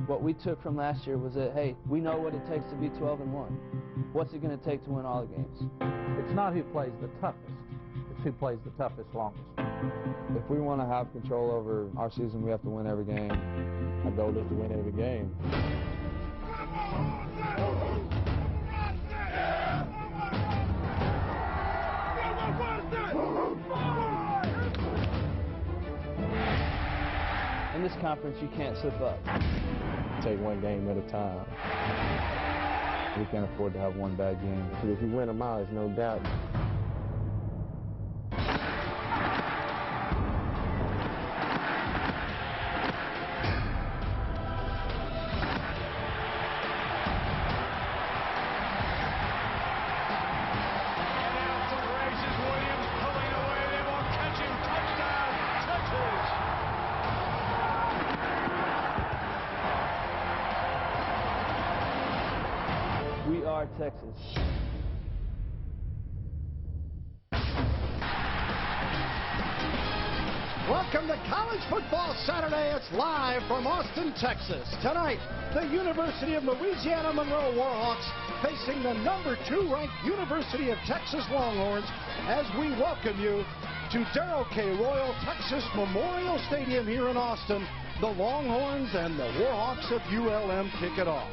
What we took from last year was that, hey, we know what it takes to be 12-1. What's it going to take to win all the games? It's not who plays the toughest, it's who plays the toughest longest. If we want to have control over our season, we have to win every game. Our goal is to win every game. In this conference, you can't slip up. Take one game at a time. We can't afford to have one bad game. Because if we win them out, there's no doubt. We are Texas. Welcome to College Football Saturday. It's live from Austin, Texas. Tonight, the University of Louisiana Monroe Warhawks facing the #2 ranked University of Texas Longhorns as we welcome you to Darrell K. Royal Texas Memorial Stadium here in Austin. The Longhorns and the Warhawks of ULM kick it off.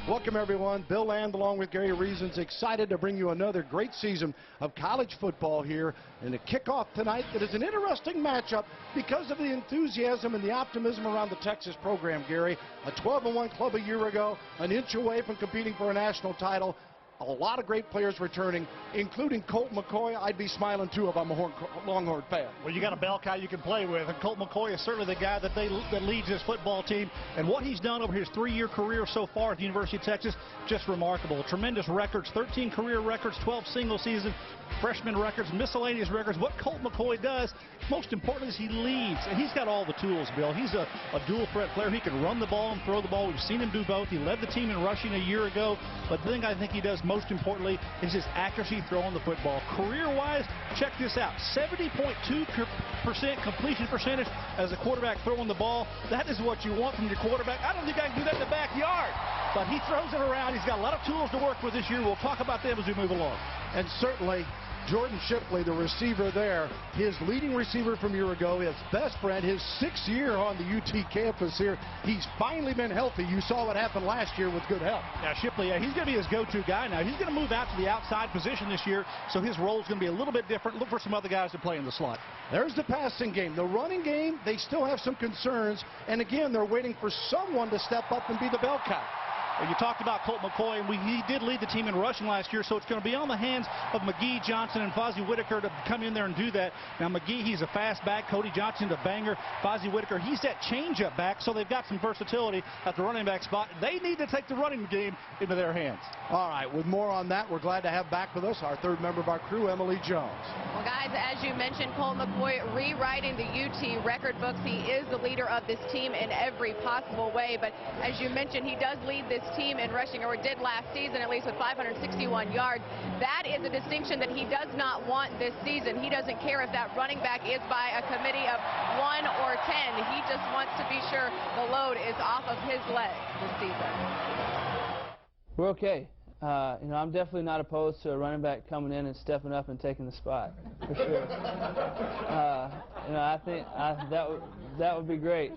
Welcome, everyone. Bill Land, along with Gary Reasons, excited to bring you another great season of college football here in a kickoff tonight that is an interesting matchup because of the enthusiasm and the optimism around the Texas program, Gary. A 12-1 club a year ago, an inch away from competing for a national title. A lot of great players returning, including Colt McCoy. I'd be smiling, too, if I'm a Longhorn fan. Well, you got a bell cow you can play with, and Colt McCoy is certainly the guy that leads this football team. And what he's done over his 3-year career so far at the University of Texas, just remarkable. Tremendous records, 13 career records, 12 single-season freshman records, miscellaneous records. What Colt McCoy does, most importantly, is he leads, and he's got all the tools, Bill. He's a dual-threat player. He can run the ball and throw the ball. We've seen him do both. He led the team in rushing a year ago, but the thing I think he does most importantly is his accuracy throwing the football. Career-wise, check this out, 70.2% completion percentage as a quarterback throwing the ball. That is what you want from your quarterback. I don't think I can do that in the backyard, but he throws it around. He's got a lot of tools to work with this year. We'll talk about them as we move along. And certainly, Jordan Shipley, the receiver there, his leading receiver from a year ago, his best friend, his 6th year on the UT campus here. He's finally been healthy. You saw what happened last year with good help. Yeah, Shipley, he's going to be his go-to guy now. He's going to move out to the outside position this year, so his role is going to be a little bit different. Look for some other guys to play in the slot. There's the passing game. The running game, they still have some concerns. And again, they're waiting for someone to step up and be the bell cow. Well, you talked about Colt McCoy, and he did lead the team in rushing last year, so it's going to be on the hands of McGee, Johnson, and Fozzie Whitaker to come in there and do that. Now, McGee, he's a fast back. Cody Johnson, the banger. Fozzie Whitaker, he's that change-up back, so they've got some versatility at the running back spot. They need to take the running game into their hands. All right, with more on that, we're glad to have back with us our 3rd member of our crew, Emily Jones. Well, guys, as you mentioned, Colt McCoy rewriting the UT record books. He is the leader of this team in every possible way, but as you mentioned, he does lead this team in rushing, or did last season, at least with 561 yards. That is a distinction that he does not want this season. He doesn't care if that running back is by a committee of 1 or 10. He just wants to be sure the load is off of his legs this season. We're okay. I'm definitely not opposed to a running back coming in and stepping up and taking the spot, for sure. I think that would be great.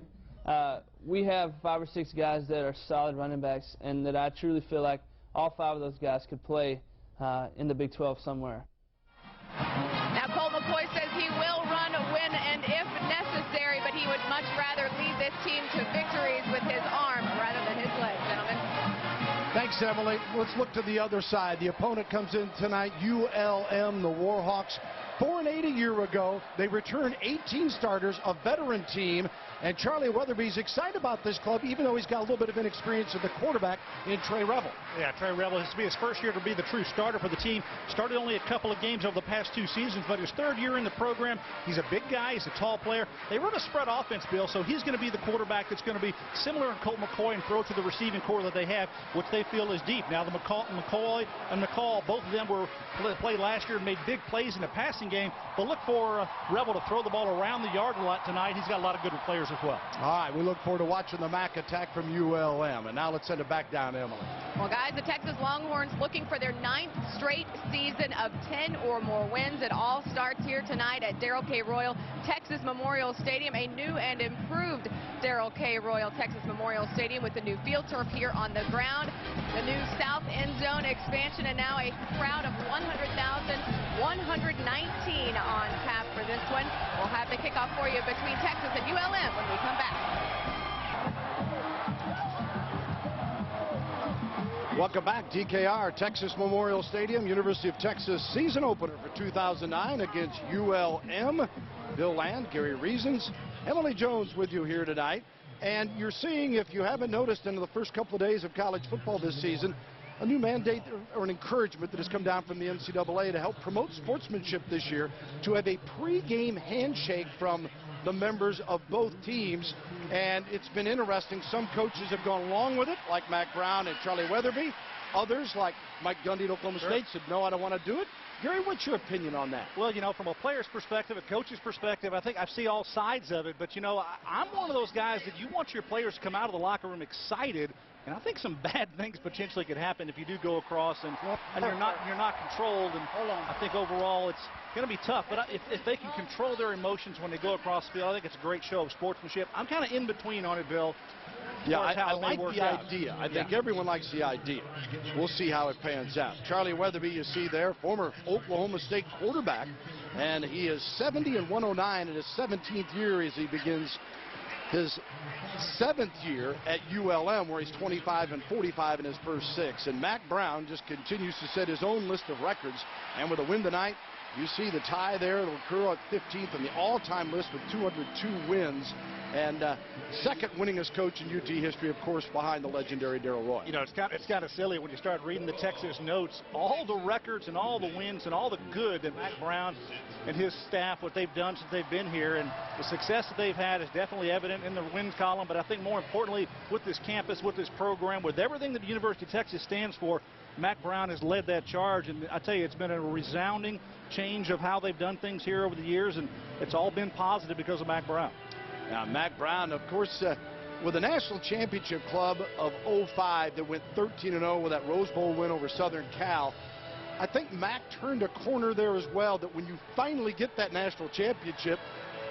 We have 5 or 6 guys that are solid running backs, and that I truly feel like all 5 of those guys could play in the Big 12 somewhere. Now, Colt McCoy says he will run, win, and if necessary, but he would much rather lead this team to victories with his arm rather than his legs, gentlemen. Thanks, Emily. Let's look to the other side. The opponent comes in tonight, ULM, the Warhawks. 4-8 a year ago. They returned 18 starters, a veteran team, and Charlie Weatherby's excited about this club, even though he's got a little bit of inexperience at the quarterback in Trey Revel. Yeah, Trey Revel, this will be his first year to be the true starter for the team. Started only a couple of games over the past 2 seasons, but his 3rd year in the program. He's a big guy. He's a tall player. They run a spread offense, Bill, so he's going to be the quarterback that's going to be similar in Colt McCoy and throw to the receiving core that they have, which they feel is deep. Now, the McCoy and McCall, both of them were played last year and made big plays in the passing passing game. But look for Rebel to throw the ball around the yard a lot tonight. He's got a lot of good players as well. All right, we look forward to watching the MAC attack from ULM. And now let's send it back down to Emily. Well, guys, the Texas Longhorns looking for their 9th straight season of 10 or more wins. It all starts here tonight at Darrell K. Royal Texas Memorial Stadium, a new and improved Darrell K. Royal Texas Memorial Stadium with the new field turf here on the ground, the new south end zone expansion, and now a crowd of 100,119 on tap for this one. We'll have the kickoff for you between Texas and ULM when we come back. Welcome back, DKR, Texas Memorial Stadium, University of Texas season opener for 2009 against ULM. Bill Land, Gary Reasons, Emily Jones with you here tonight. And you're seeing, if you haven't noticed, in the first couple of days of college football this season, a new mandate or an encouragement that has come down from the NCAA to help promote sportsmanship this year, to have a pregame handshake from the members of both teams. And it's been interesting. Some coaches have gone along with it, like Mack Brown and Charlie Weatherby. Others, like Mike Gundy at Oklahoma State, said, no, I don't want to do it. Gary, what's your opinion on that? Well, you know, from a player's perspective, a coach's perspective, I think I see all sides of it. But, you know, I'm one of those guys that you want your players to come out of the locker room excited. And I think some bad things potentially could happen if you do go across and you're not controlled. And I think overall it's going to be tough. But if they can control their emotions when they go across the field, I think it's a great show of sportsmanship. I'm kind of in between on it, Bill. Yeah, I like the idea. I think everyone likes the idea. We'll see how it pans out. Charlie Weatherby, you see there, former Oklahoma State quarterback, and he is 70-109 in his 17th year as he begins his 7th year at ULM, where he's 25-45 in his first 6. And Mack Brown just continues to set his own list of records. And with a win tonight, you see the tie there. It'll occur at 15th on the all-time list with 202 wins. And second winningest coach in UT history, of course, behind the legendary Darrell Roy. You know, it's kind of silly when you start reading the Texas notes, all the records and all the wins and all the good that Mack Brown and his staff, what they've done since they've been here, and the success that they've had is definitely evident in the wins column. But I think more importantly, with this campus, with this program, with everything that the University of Texas stands for, Mack Brown has led that charge. And I tell you, it's been a resounding change of how they've done things here over the years, and it's all been positive because of Mack Brown. Now, Mack Brown, of course, with a national championship club of 05 that went 13-0 with that Rose Bowl win over Southern Cal, I think Mack turned a corner there as well, that when you finally get that national championship,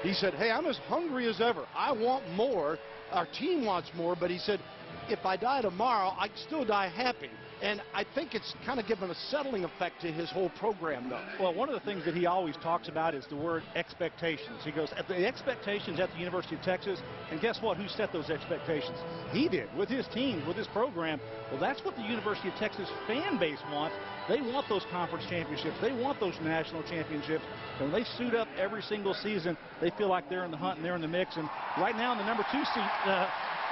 he said, hey, I'm as hungry as ever. I want more. Our team wants more. But he said, if I die tomorrow, I can still die happy. And I think it's kind of given a settling effect to his whole program, though. Well, one of the things that he always talks about is the word expectations. He goes, the expectations at the University of Texas, and guess what? Who set those expectations? He did, with his team, with his program. Well, that's what the University of Texas fan base wants. They want those conference championships. They want those national championships. And when they suit up every single season, they feel like they're in the hunt and they're in the mix. And right now in the number 2 seat,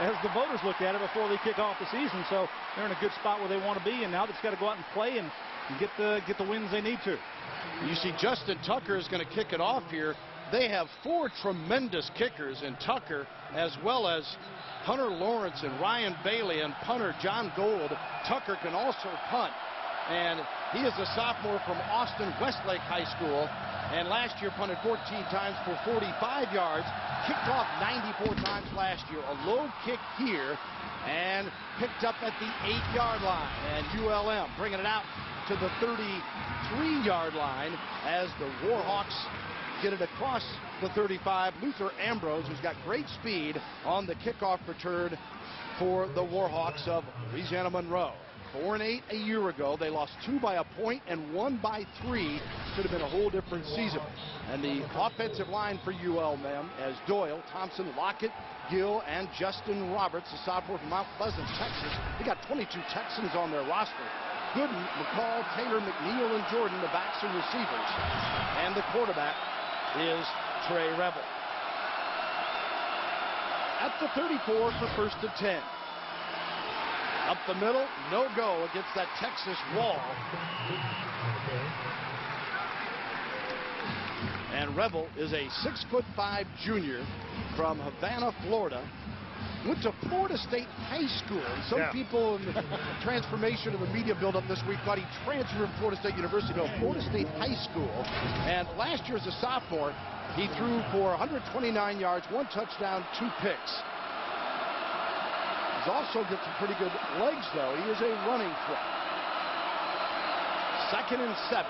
as the voters look at it before they kick off the season. So they're in a good spot where they want to be, and now they've got to go out and play and get the wins they need to. You see Justin Tucker is going to kick it off here. They have 4 tremendous kickers in Tucker, as well as Hunter Lawrence and Ryan Bailey and punter John Gold. Tucker can also punt, and he is a sophomore from Austin Westlake High School, and last year punted 14 times for 45 yards. Kicked off 94 times last year. A low kick here, and picked up at the 8-yard line. And ULM bringing it out to the 33-yard line as the Warhawks get it across the 35. Luther Ambrose, who's got great speed on the kickoff return for the Warhawks of Louisiana Monroe. 4-8 a year ago. They lost 2 by a point and 1 by 3. Could have been a whole different season. And the offensive line for ULM as Doyle, Thompson, Lockett, Gill, and Justin Roberts, a sophomore from Mount Pleasant, Texas. They got 22 Texans on their roster. Gooden, McCall, Taylor, McNeil, and Jordan, the backs and receivers. And the quarterback is Trey Rebel. At the 34 for first and 10. Up the middle, no go against that Texas wall. And Rebel is a 6'5" junior from Havana, Florida. went to Florida State High School. And some people in the transformation of the media buildup this week thought he transferred from Florida State University to Florida State High School. And last year as a sophomore, he threw for 129 yards, 1 touchdown, 2 picks. He's also got some pretty good legs, though. He is a running threat. 2nd and 7.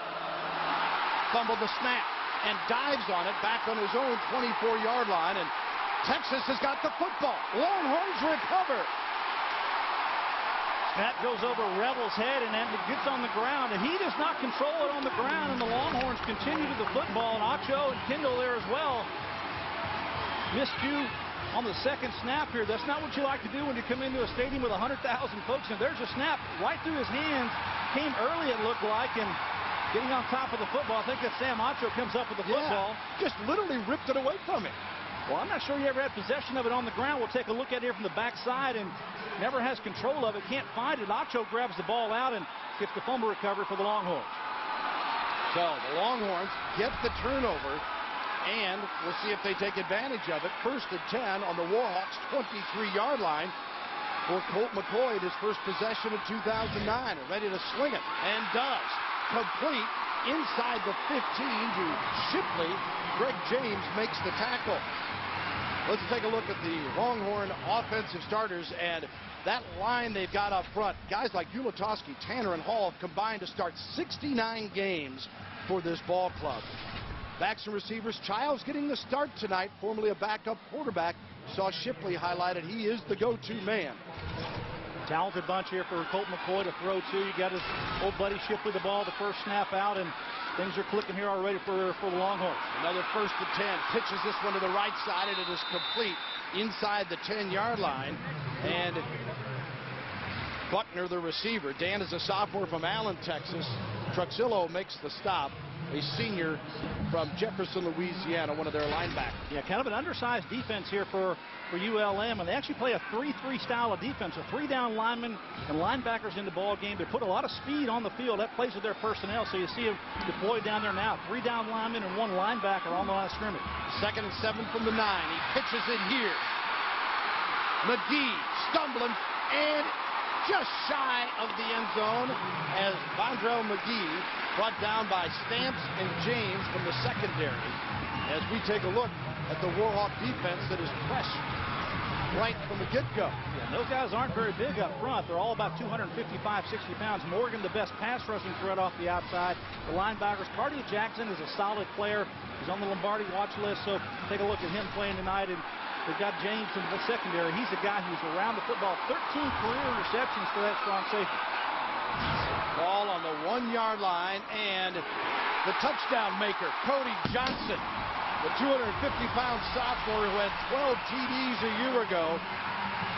Fumbled the snap and dives on it back on his own 24-yard line. And Texas has got the football. Longhorns recover. Snap goes over Rebel's head and then it gets on the ground. And he does not control it on the ground. And the Longhorns continue to the football. And Acho and Kendall there as well. Miscue on the 2nd snap here. That's not what you like to do when you come into a stadium with 100,000 folks. And there's a snap right through his hands. Came early, it looked like, and getting on top of the football. I think that Sam Acho comes up with the football. Just literally ripped it away from him. Well, I'm not sure he ever had possession of it on the ground. We'll take a look at it here from the backside, and never has control of it. Can't find it. Acho grabs the ball out and gets the fumble recovery for the Longhorns. So the Longhorns get the turnover, and we'll see if they take advantage of it. 1st and 10 on the Warhawks' 23-yard line for Colt McCoy at his first possession of 2009. And ready to sling it, and does. Complete inside the 15 to Shipley. Greg James makes the tackle. Let's take a look at the Longhorn offensive starters and that line they've got up front. Guys like Ulatowski, Tanner, and Hall have combined to start 69 games for this ball club. Backs and receivers, Childs getting the start tonight, formerly a backup quarterback. Saw Shipley highlighted. He is the go-to man. Talented bunch here for Colt McCoy to throw to. You got his old buddy Shipley the ball the first snap out, and things are clicking here already for the Longhorns. Another 1st and 10. Pitches this one to the right side, and it is complete inside the 10-yard line. And Buckner, the receiver. Dan is a sophomore from Allen, Texas. Truxillo makes the stop. A senior from Jefferson, Louisiana, one of their linebackers. Yeah, kind of an undersized defense here for ULM, and they actually play a 3-3 style of defense, with 3 down linemen and linebackers in the ball game. They put a lot of speed on the field. That plays with their personnel, so you see them deployed down there now. 3 down linemen and 1 linebacker on the line of scrimmage. 2nd and 7 from the 9. He pitches it here. McGee stumbling and just shy of the end zone as Vondrell McGee brought down by Stamps and James from the secondary. As we take a look at the Warhawk defense that is pressed right from the get-go. Yeah, those guys aren't very big up front. They're all about 255, 60 pounds. Morgan, the best pass rushing threat off the outside. The linebackers, Cardia Jackson is a solid player. He's on the Lombardi watch list, so take a look at him playing tonight. And they've got James in the secondary. He's a guy who's around the football. 13 career receptions for that strong safety. Ball on the 1-yard line, and the touchdown maker, Cody Johnson, the 250-pound sophomore who had 12 TDs a year ago,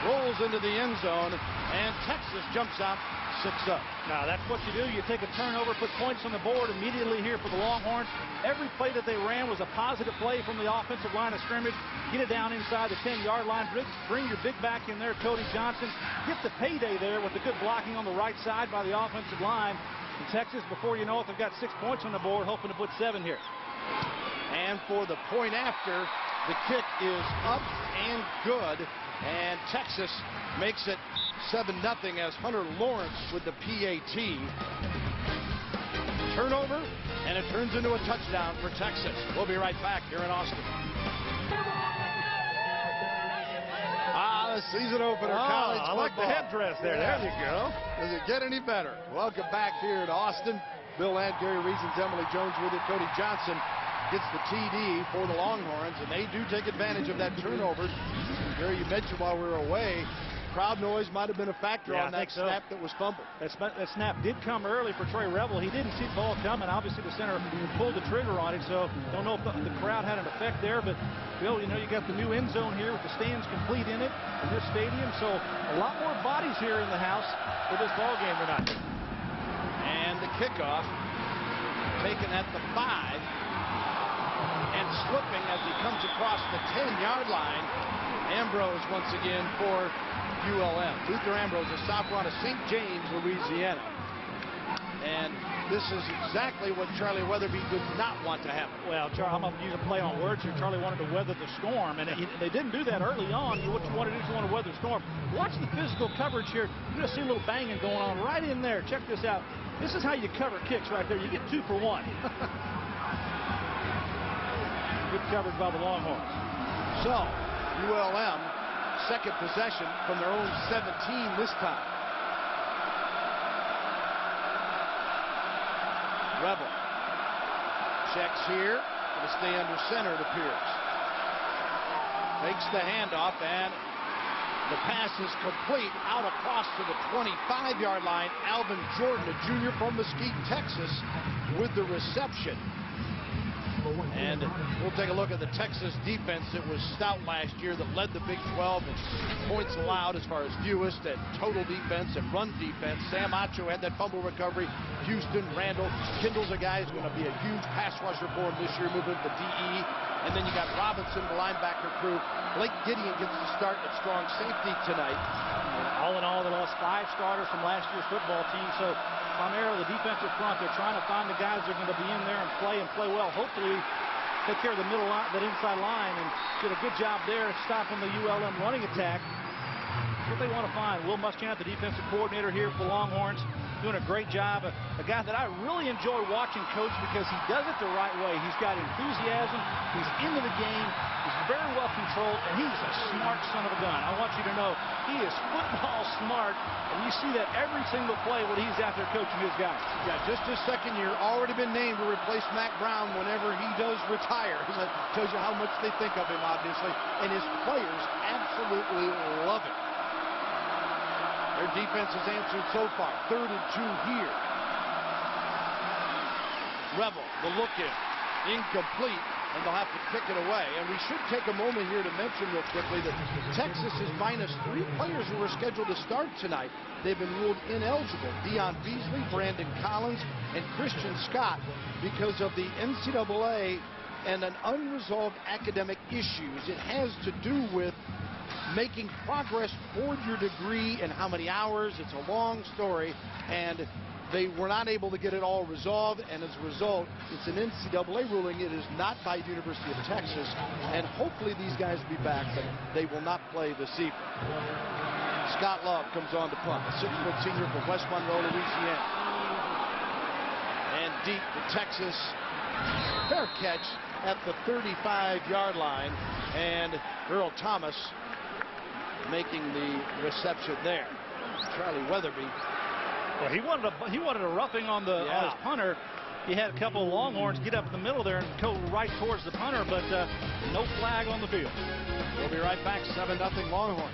rolls into the end zone, and Texas jumps out 6-up. Now, that's what you do. You take a turnover, put points on the board immediately here for the Longhorns. Every play that they ran was a positive play from the offensive line of scrimmage. Get it down inside the 10-yard line. Bring your big back in there, Cody Johnson. Get the payday there with the good blocking on the right side by the offensive line. And Texas, before you know it, they've got 6 points on the board, hoping to put 7 here. And for the point after, the kick is up and good. And Texas makes it 7-0 as Hunter Lawrence with the PAT. Turnover, and it turns into a touchdown for Texas. We'll be right back here in Austin. The season opener, college I like the headdress there. Yeah. There you go. Does it get any better? Welcome back here to Austin. Bill and Gary Reasons, Emily Jones with it. Cody Johnson gets the TD for the Longhorns, and they do take advantage of that turnover. Gary, you mentioned while we were away, crowd noise might have been a factor on that snap that was fumbled. That snap did come early for Trey Rebel. He didn't see the ball coming. Obviously, the center pulled the trigger on it, so don't know if the crowd had an effect there. But, Bill, you know, you got the new end zone here with the stands complete in it in this stadium, so a lot more bodies here in the house for this ball game tonight. And the kickoff taken at the 5 and slipping as he comes across the 10-yard line. Ambrose once again for ULM. Luther Ambrose, a sophomore out of St. James, Louisiana. And this is exactly what Charlie Weatherby did not want to happen. Well, I'm going to use a play on words here. Charlie wanted to weather the storm, and they didn't do that early on. What you want to do is you want to weather the storm. Watch the physical coverage here. You're going to see a little banging going on right in there. Check this out. This is how you cover kicks right there. You get 2 for 1. Good coverage by the Longhorns. So, ULM, second possession from their own 17 this time. Rebel checks here. Going to stay under center, it appears. Takes the handoff, and the pass is complete out across to the 25-yard line. Alvin Jordan, a junior from Mesquite, Texas, with the reception. And we'll take a look at the Texas defense that was stout last year, that led the Big 12 in points allowed as far as fewest, and total defense and run defense. Sam Acho had that fumble recovery. Houston, Randall, Kindle's a guy who's going to be a huge pass rusher for him this year, moving to DE. And then you got Robinson, the linebacker crew. Blake Gideon gets the start at strong safety tonight. All in all, they lost 5 starters from last year's football team. So primarily the defensive front, they're trying to find the guys that are going to be in there and play well. Hopefully take care of the middle line, that inside line, and did a good job there stopping the ULM running attack. What they want to find. Will Muschamp, the defensive coordinator here for the Longhorns, doing a great job. A guy that I really enjoy watching coach because he does it the right way. He's got enthusiasm. He's into the game. He's very well controlled, and he's a smart son of a gun. I want you to know he is football smart, and you see that every single play when he's out there coaching his guys. Yeah, just his second year, already been named to replace Mac Brown whenever he does retire. That tells you how much they think of him, obviously, and his players absolutely love it. Their defense has answered so far. 3rd and 2 here. Rebel, the look-in, incomplete, and they'll have to kick it away. And we should take a moment here to mention real quickly that Texas is minus 3 players who were scheduled to start tonight. They've been ruled ineligible. Deion Beasley, Brandon Collins, and Christian Scott because of the NCAA and an unresolved academic issues. It has to do with making progress toward your degree and how many hours. It's a long story, and they were not able to get it all resolved, and as a result, it's an NCAA ruling. It is not by University of Texas, and hopefully these guys will be back, but they will not play this evening. Scott Love comes on to punt, a 6-foot senior from West Monroe, Louisiana. And deep to Texas. Fair catch at the 35-yard line, and Earl Thomas making the reception there. Charlie Weatherby. Well, he wanted a roughing on the on his punter. He had a couple of Longhorns get up in the middle there and go right towards the punter, but no flag on the field. We'll be right back. 7-0 Longhorns.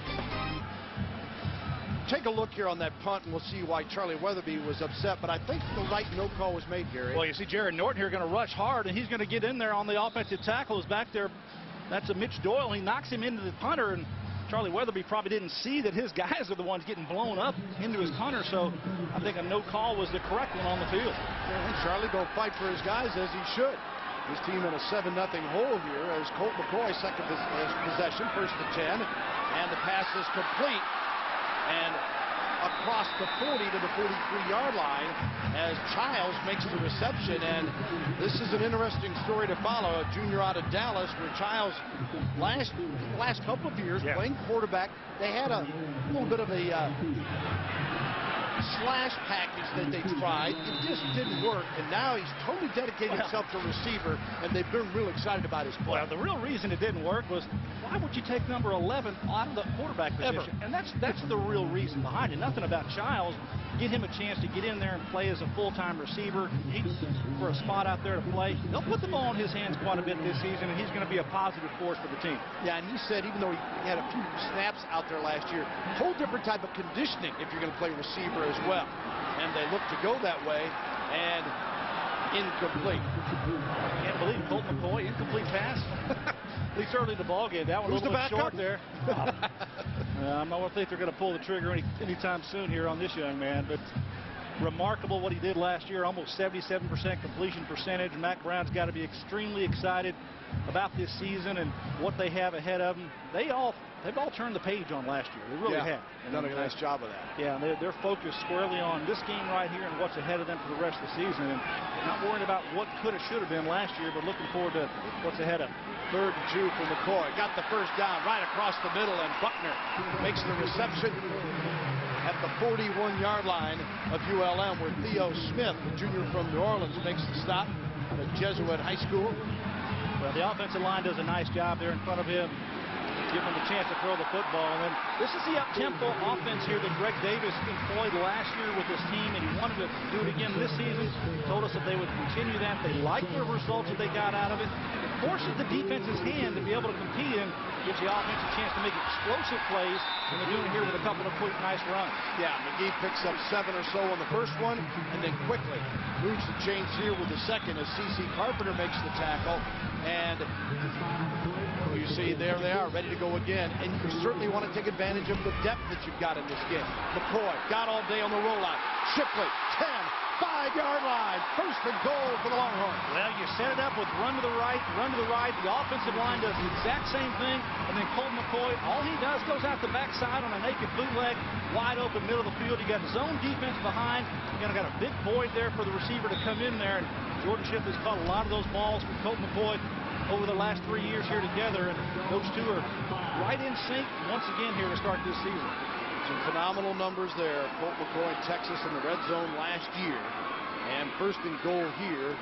Take a look here on that punt, and we'll see why Charlie Weatherby was upset. But I think the right no call was made, Gary. Well, you see Jared Norton here going to rush hard, and he's going to get in there on the offensive tackle. Is back there. That's a Mitch Doyle. He knocks him into the punter, and Charlie Weatherby probably didn't see that his guys are the ones getting blown up into his punter, so I think a no call was the correct one on the field. And Charlie going to fight for his guys as he should. His team in a 7-0 hole here as Colt McCoy second possession, 1st and 10, and the pass is complete and across the 40 to the 43-yard line as Childs makes the reception. And this is an interesting story to follow. A junior out of Dallas, where Childs last couple of years playing quarterback, they had a little bit of a slash package that they tried. It just didn't work, and now he's totally dedicated himself to receiver, and they've been real excited about his play. Well, the real reason it didn't work was, why would you take number 11 out of the quarterback position? And that's the real reason behind it. Nothing about Childs. Get him a chance to get in there and play as a full-time receiver. He's for a spot out there to play. They'll put the ball in his hands quite a bit this season, and he's going to be a positive force for the team. Yeah, and he said even though he had a few snaps out there last year, whole different type of conditioning if you're going to play receiver as well. And they look to go that way, and incomplete. Can't believe Colt McCoy, incomplete pass. At least early in the ballgame. That one was a little short there. I don't think they're going to pull the trigger anytime soon here on this young man, but remarkable what he did last year, almost 77% completion percentage. Mac Brown's got to be extremely excited about this season and what they have ahead of them. They've all turned the page on last year. They really have. And done a nice job of that. Yeah, and they're focused squarely on this game right here and what's ahead of them for the rest of the season, and not worrying about what could have, should have been last year, but looking forward to what's ahead of them. 3rd and 2 for McCoy. Got the first down right across the middle, and Buckner makes the reception at the 41-yard line of ULM, where Theo Smith, the junior from New Orleans, makes the stop at Jesuit High School. Well, the offensive line does a nice job there in front of him, give him a chance to throw the football. And then this is the up-tempo offense here that Greg Davis employed last year with his team, and he wanted to do it again this season. He told us that they would continue that. They liked the results that they got out of it. It forces the defense's hand to be able to compete in, gives the offense a chance to make explosive plays, and they're doing it here with a couple of quick, nice runs. Yeah, McGee picks up 7 or so on the first one, and then quickly moves the chains here with the second as C.C. Carpenter makes the tackle. And you see, there they are, ready to go again. And you certainly want to take advantage of the depth that you've got in this game. McCoy got all day on the rollout. Shipley, 10, 5-yard line. 1st and goal for the Longhorns. Well, you set it up with run to the right, run to the right. The offensive line does the exact same thing. And then Colt McCoy, all he does goes out the backside on a naked bootleg, wide open middle of the field. You got zone defense behind. You got a big void there for the receiver to come in there. And Jordan Shipley's caught a lot of those balls from Colt McCoy over the last 3 years here together, and those two are right in sync once again here to start this season. Some phenomenal numbers there. Colt McCoy, Texas in the red zone last year, and 1st and goal here.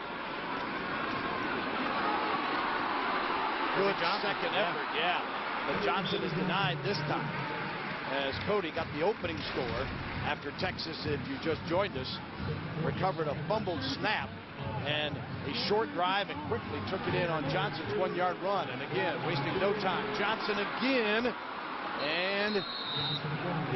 Good second effort, yeah. But Johnson is denied this time, as Cody got the opening score after Texas, if you just joined us, recovered a fumbled snap and a short drive and quickly took it in on Johnson's 1-yard run. And again, wasting no time. Johnson again, and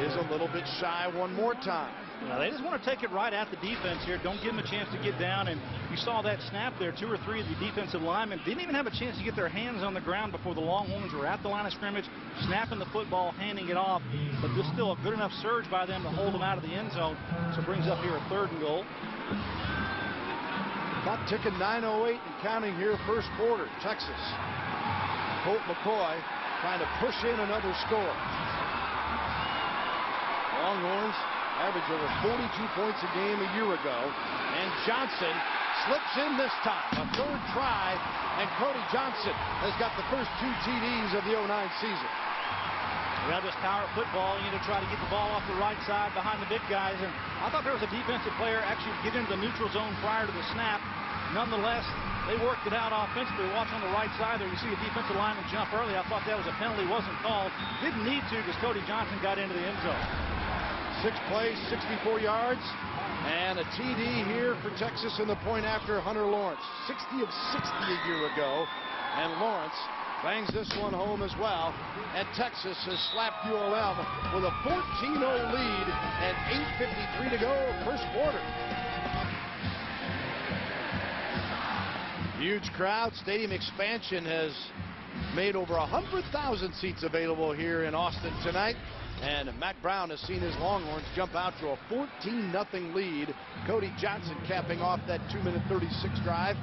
is a little bit shy one more time. Now, they just want to take it right at the defense here. Don't give them a chance to get down. And you saw that snap there. 2 or 3 of the defensive linemen didn't even have a chance to get their hands on the ground before the Longhorns were at the line of scrimmage, snapping the football, handing it off. But there's still a good enough surge by them to hold them out of the end zone. So it brings up here a 3rd and goal. Clock ticking, 9:08 and counting here, 1st quarter. Texas. Colt McCoy trying to push in another score. Longhorns average over 42 points a game a year ago. And Johnson slips in this time. A 3rd try, and Cody Johnson has got the first 2 TDs of the 09 season. Well, just power football, to try to get the ball off the right side behind the big guys. And I thought there was a defensive player actually get into the neutral zone prior to the snap. Nonetheless, they worked it out offensively. Watch on the right side there. You see a defensive lineman jump early. I thought that was a penalty. Wasn't called. Didn't need to because Cody Johnson got into the end zone. 6 plays, 64 yards, and a TD here for Texas in the point after Hunter Lawrence. 60 of 60 a year ago, and Lawrence bangs this one home as well. And Texas has slapped ULM with a 14-0 lead and 8:53 to go, 1st quarter. Huge crowd. Stadium expansion has made over 100,000 seats available here in Austin tonight. And Mack Brown has seen his Longhorns jump out to a 14-0 lead. Cody Johnson capping off that 2-minute 36 drive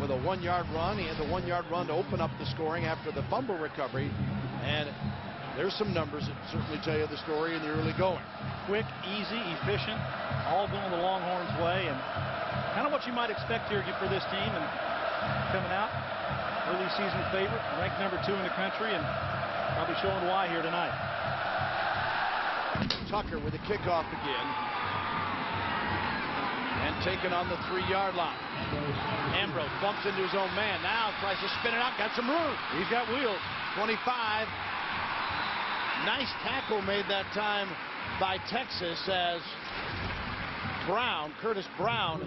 with a 1-yard run. He had the 1-yard run to open up the scoring after the fumble recovery. And there's some numbers that certainly tell you the story in the early going. Quick, easy, efficient, all going the Longhorns' way, and kind of what you might expect here for this team. And coming out, early season favorite, ranked number 2 in the country, and probably showing why here tonight. Tucker with a kickoff again, and taken on the 3-yard line. Ambrose bumps into his own man. Now tries to spin it out. Got some room. He's got wheels. 25. Nice tackle made that time by Texas as Curtis Brown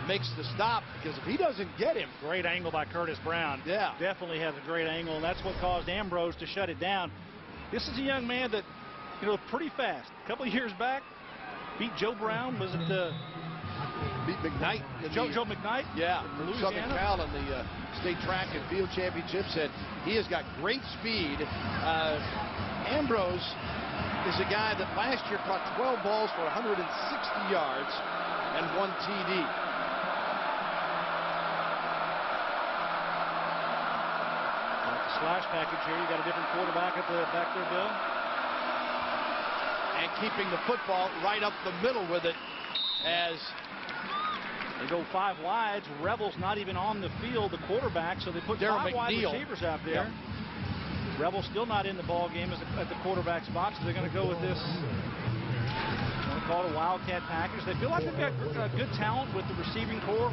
makes the stop, because if he doesn't get him. Great angle by Curtis Brown. Yeah. Definitely has a great angle, and that's what caused Ambrose to shut it down. This is a young man that, pretty fast. A couple of years back, beat Joe Brown. Was it beat McKnight? Joe McKnight? Yeah, from Southern Cal in the state track and field championships. And he has got great speed. Ambrose is a guy that last year caught 12 balls for 160 yards and 1 TD. Slash package here. You got a different quarterback at the back there, Bill. And keeping the football right up the middle with it as They go 5 wides. Rebels not even on the field, the quarterback, so they put 5 wide receivers out there. Yep. Rebels still not in the ball game at the quarterback spot, so they're going to go with this. Call it a Wildcat package. They feel like they've got good talent with the receiving core.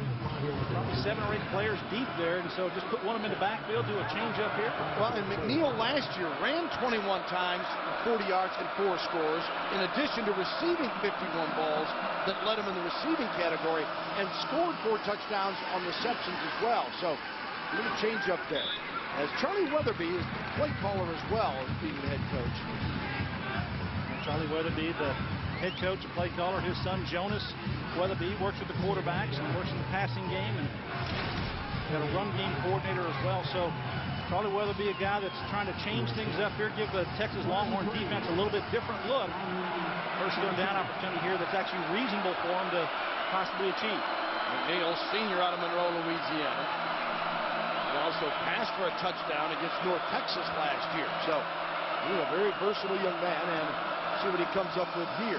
Probably 7 or 8 players deep there, and so just put one of them in the backfield, do a change up here. Well, and McNeil last year ran 21 times, 40 yards, and 4 scores, in addition to receiving 51 balls that led him in the receiving category, and scored 4 touchdowns on receptions as well. So a little change up there. As Charlie Weatherby is the play caller as well as being the head coach. Charlie Weatherby, the head coach and play caller. His son Jonas Weatherby works with the quarterbacks and works in the passing game, and got a run game coordinator as well. So Charlie Weatherby, a guy that's trying to change things up here, give the Texas Longhorn defense a little bit different look. First down opportunity here that's actually reasonable for him to possibly achieve. McNeil, senior out of Monroe, Louisiana. He also passed for a touchdown against North Texas last year. So he's a very versatile young man, and see what he comes up with here.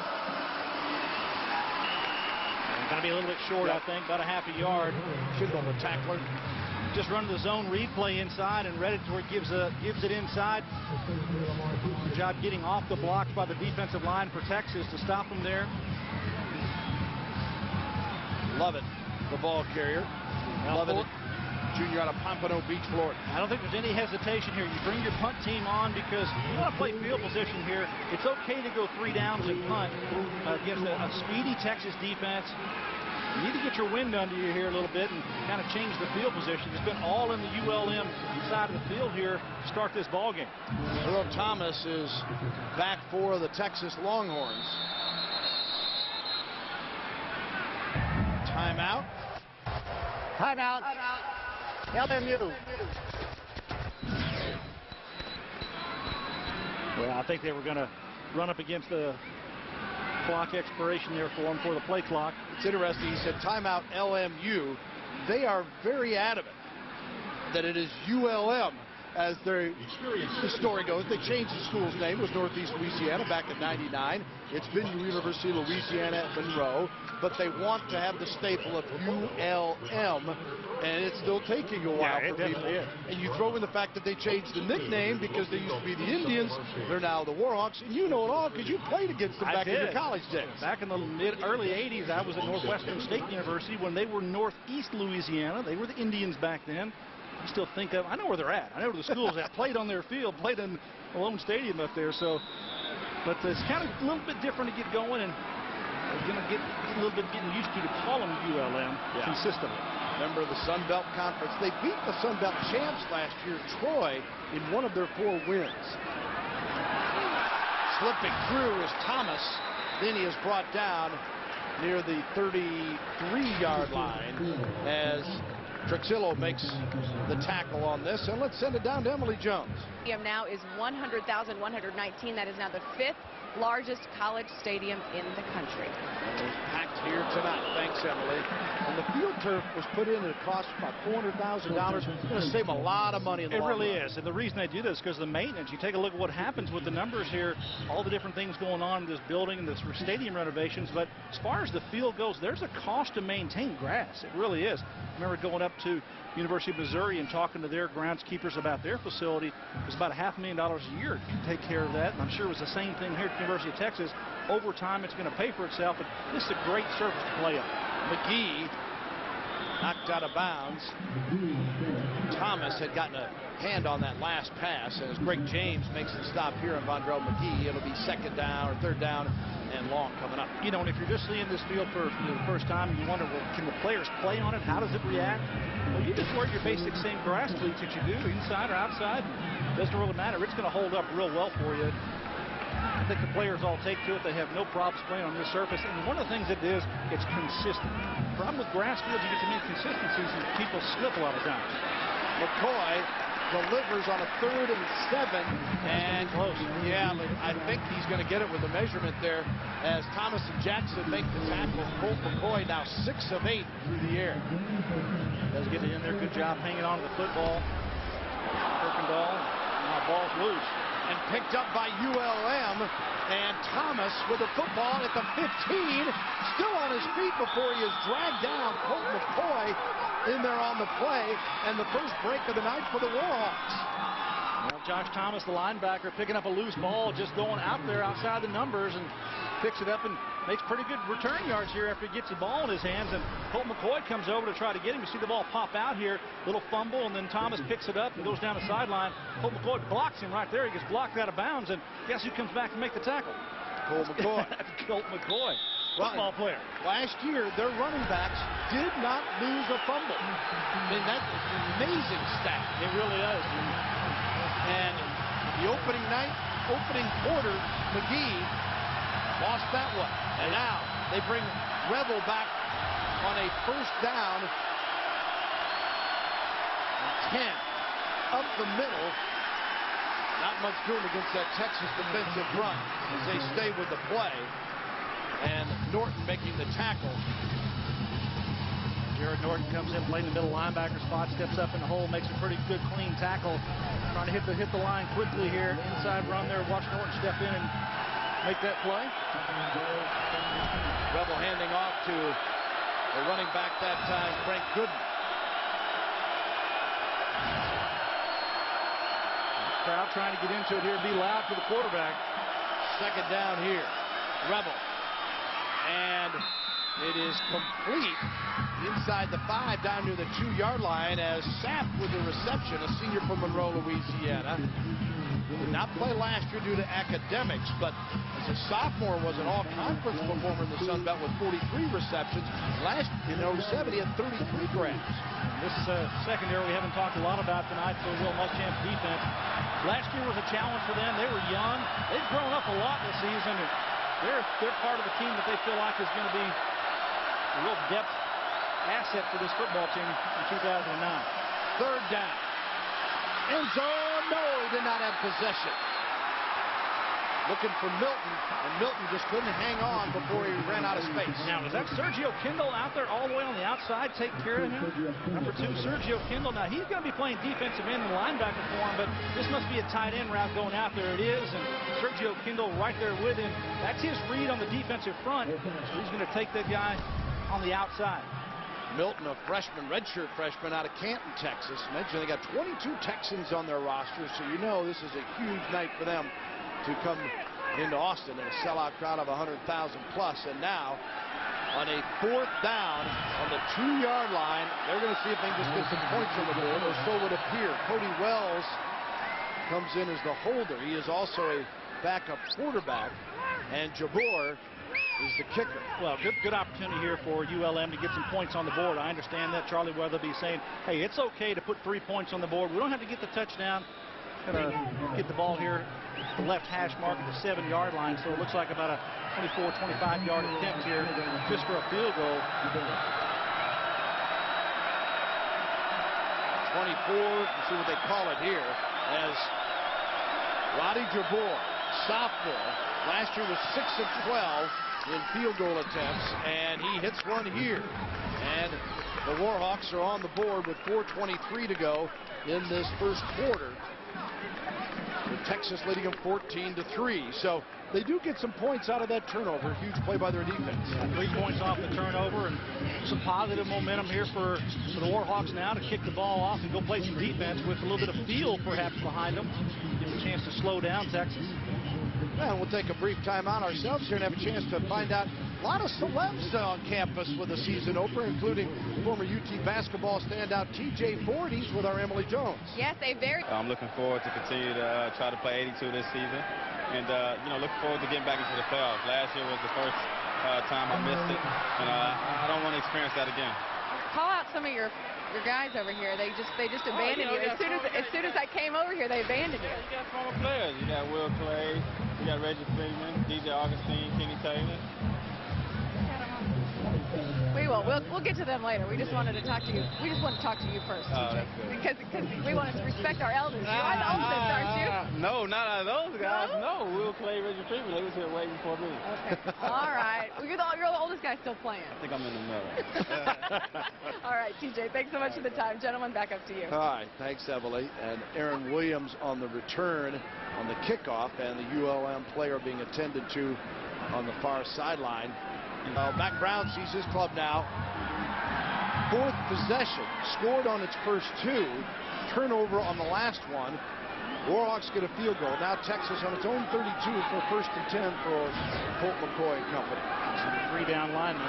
Going to be a little bit short, I think, about a half a yard. Kindle, the tackler. Just running the zone read play inside and read it to where it gives it inside. Good job getting off the blocks by the defensive line for Texas to stop them there. Love it, the ball carrier. Love it. Junior out of Pompano Beach, Florida. I don't think there's any hesitation here. You bring your punt team on because you want to play field position here. It's okay to go 3 downs and punt against a speedy Texas defense. You need to get your wind under you here a little bit and kind of change the field position. It's been all in the ULM side of the field here to start this ball game. Earl Thomas is back for the Texas Longhorns. Timeout. Timeout. LMU. Well, I think they were going to run up against the clock expiration there for him for the play clock. It's interesting. He said timeout LMU. They are very adamant that it is ULM. As the story goes, they changed the school's name. It was Northeast Louisiana back in '99. It's been University of Louisiana at Monroe, but they want to have the staple of ULM, and it's still taking a while for people. And you throw in the fact that they changed the nickname because they used to be the Indians. They're now the Warhawks, and you know it all because you played against them back in your college days. Back in the early '80s, I was at Northwestern State University when they were Northeast Louisiana. They were the Indians back then. I still think of, I know where they're at. I know where the schools at. Played on their field, played in Malone Stadium up there. So, but it's kind of a little bit different to get going, and they're going to get a little bit getting used to call them ULM consistently. Remember the Sun Belt Conference? They beat the Sun Belt champs last year, Troy, in one of their 4 wins. Slipping through is Thomas. Then he is brought down near the 33-yard line as Trexillo makes the tackle on this, and let's send it down to Emily Jones. Stadium now is 100,119. That is now the 5th largest college stadium in the country. And it's packed here tonight. Thanks, Emily. And the field turf was put in, and it cost about $400,000. It's going to save a lot of money in the long run. It really is, and the reason they do this is because of the maintenance. You take a look at what happens with the numbers here, all the different things going on in this building and this stadium renovations, but as far as the field goes, there's a cost to maintain grass. It really is. I remember going up to University of Missouri and talking to their groundskeepers about their facility. It was about $500,000 a year to take care of that, and I'm sure it was the same thing here at the University of Texas. Over time, it's going to pay for itself, but this is a great surface to play on. McGee knocked out of bounds. Thomas had gotten a hand on that last pass, and as Greg James makes the stop here on Monroe McGee, it'll be 2nd down or 3rd down and long coming up. You know, and if you're just seeing this field for the first time, you wonder, well, can the players play on it? How does it react? Well, you just wear your basic same grass cleats that you do, inside or outside. It doesn't really matter. It's going to hold up real well for you. I think the players all take to it. They have no problems playing on this surface. And one of the things it is, it's consistent. The problem with grass fields, you get some inconsistencies and people slip a lot of times. McCoy delivers on a 3rd and 7, and close. Yeah, I think he's going to get it with the measurement there as Thomas and Jackson make the tackles. Colt McCoy now 6 of 8 through the air. Does get it in there. Good job hanging on to the football. Kirkendall. Now ball's loose. And picked up by ULM, and Thomas Thomas with the football at the 15, still on his feet before he is dragged down. Colt McCoy in there on the play, and the first break of the night for the Warhawks. Well, Josh Thomas, the linebacker, picking up a loose ball, just going out there outside the numbers, and picks it up and makes pretty good return yards here after he gets the ball in his hands. And Colt McCoy comes over to try to get him. You see the ball pop out here, little fumble, and then Thomas picks it up and goes down the sideline. Colt McCoy blocks him right there. He gets blocked out of bounds, and guess who comes back to make the tackle? Colt McCoy. Colt McCoy, football player. Last year, their running backs did not lose a fumble. I mean, that's an amazing stat. It really is. And the opening quarter, McGee lost that one. And now they bring Revel back on a first down. 10 up the middle. Not much doing against that Texas defensive front as they stay with the play. And Norton making the tackle. Jared Norton comes in, playing the middle linebacker spot, steps up in the hole, makes a pretty good clean tackle. Trying to hit the line quickly here. Inside run there. Watch Norton step in and make that play. Revel handing off to the running back that time, Frank Gooden. Crowd trying to get into it here, be loud for the quarterback. Second down here. Revel. And it is complete inside the 5 down near the 2-yard line as Sapp with the reception, a senior from Monroe, Louisiana. Did not play last year due to academics, but as a sophomore was an all-conference performer in the Sun Belt with 43 receptions. Last in 07 he had 33 grabs. This secondary we haven't talked a lot about tonight for Will Muschamp's defense. Last year was a challenge for them. They were young. They've grown up a lot this season. They're part of the team that they feel like is going to be a real depth asset for this football team in 2009. Third down. End zone. No, he did not have possession. Looking for Milton, and Milton just couldn't hang on before he ran out of space. Now, is that Sergio Kendall out there all the way on the outside taking care of him? Number 2, Sergio Kendall. Now, he's going to be playing defensive end and linebacker for him, but this must be a tight end route going out there. It is, and Sergio Kendall right there with him. That's his read on the defensive front. So he's going to take that guy on the outside. Milton, a freshman, redshirt freshman out of Canton, Texas. Mentioned they got 22 Texans on their roster, so you know this is a huge night for them to come into Austin in a sellout crowd of 100,000 plus. And now on a 4th down on the 2-yard line, they're going to see if they can just get some points on the board, or so would appear. Cody Wells comes in as the holder. He is also a backup quarterback, and Jabor is the kicker. Well, good opportunity here for ULM to get some points on the board. I understand that. Charlie Weatherby saying, hey, it's okay to put 3 points on the board. We don't have to get the touchdown. Gonna get the ball here at the left hash mark at the 7-yard line, so it looks like about a 24, 25-yard attempt here just for a field goal. 24, let's see what they call it here, as Roddy Jabor, sophomore, last year was 6 of 12 in field goal attempts, and he hits one here. And the Warhawks are on the board with 4:23 to go in this first quarter, with Texas leading them 14-3. So they do get some points out of that turnover. Huge play by their defense. 3 points off the turnover, and some positive momentum here for the Warhawks now to kick the ball off and go play some defense with a little bit of feel perhaps behind them. Give them a chance to slow down Texas. And we'll take a brief time out ourselves here and have a chance to find out a lot of celebs on campus with the season opener, including former UT basketball standout TJ Ford. He's with our Emily Jones. Yes, a very... I'm looking forward to continue to try to play 82 this season, and looking forward to getting back into the playoffs. Last year was the first time I missed it, and I don't want to experience that again. Call out some of your guys over here. They just abandoned you. As soon as I came over here, they abandoned you. You got former players. You got Will Clay, you got Reggie Freeman, DJ Augustine, Kenny Taylor. We will. We'll get to them later. We just wanted to talk to you. We just want to talk to you first, TJ, because we want to respect our elders. You are the oldest, aren't you? No, not out of those guys. No, Will Clay, Reggie Freeman. They was here way before me. Okay. All right. Well, you're the oldest guy still playing. I think I'm in the middle. All right, TJ. Thanks so much for the time, gentlemen. Back up to you. All right. Thanks, Emily. And Aaron Williams on the return on the kickoff, and the ULM player being attended to on the far sideline. Mac Brown sees his club now. Fourth possession, scored on its first two, turnover on the last one. Warhawks get a field goal. Now Texas on its own 32 for 1st and 10 for Colt McCoy and company. Three down linemen.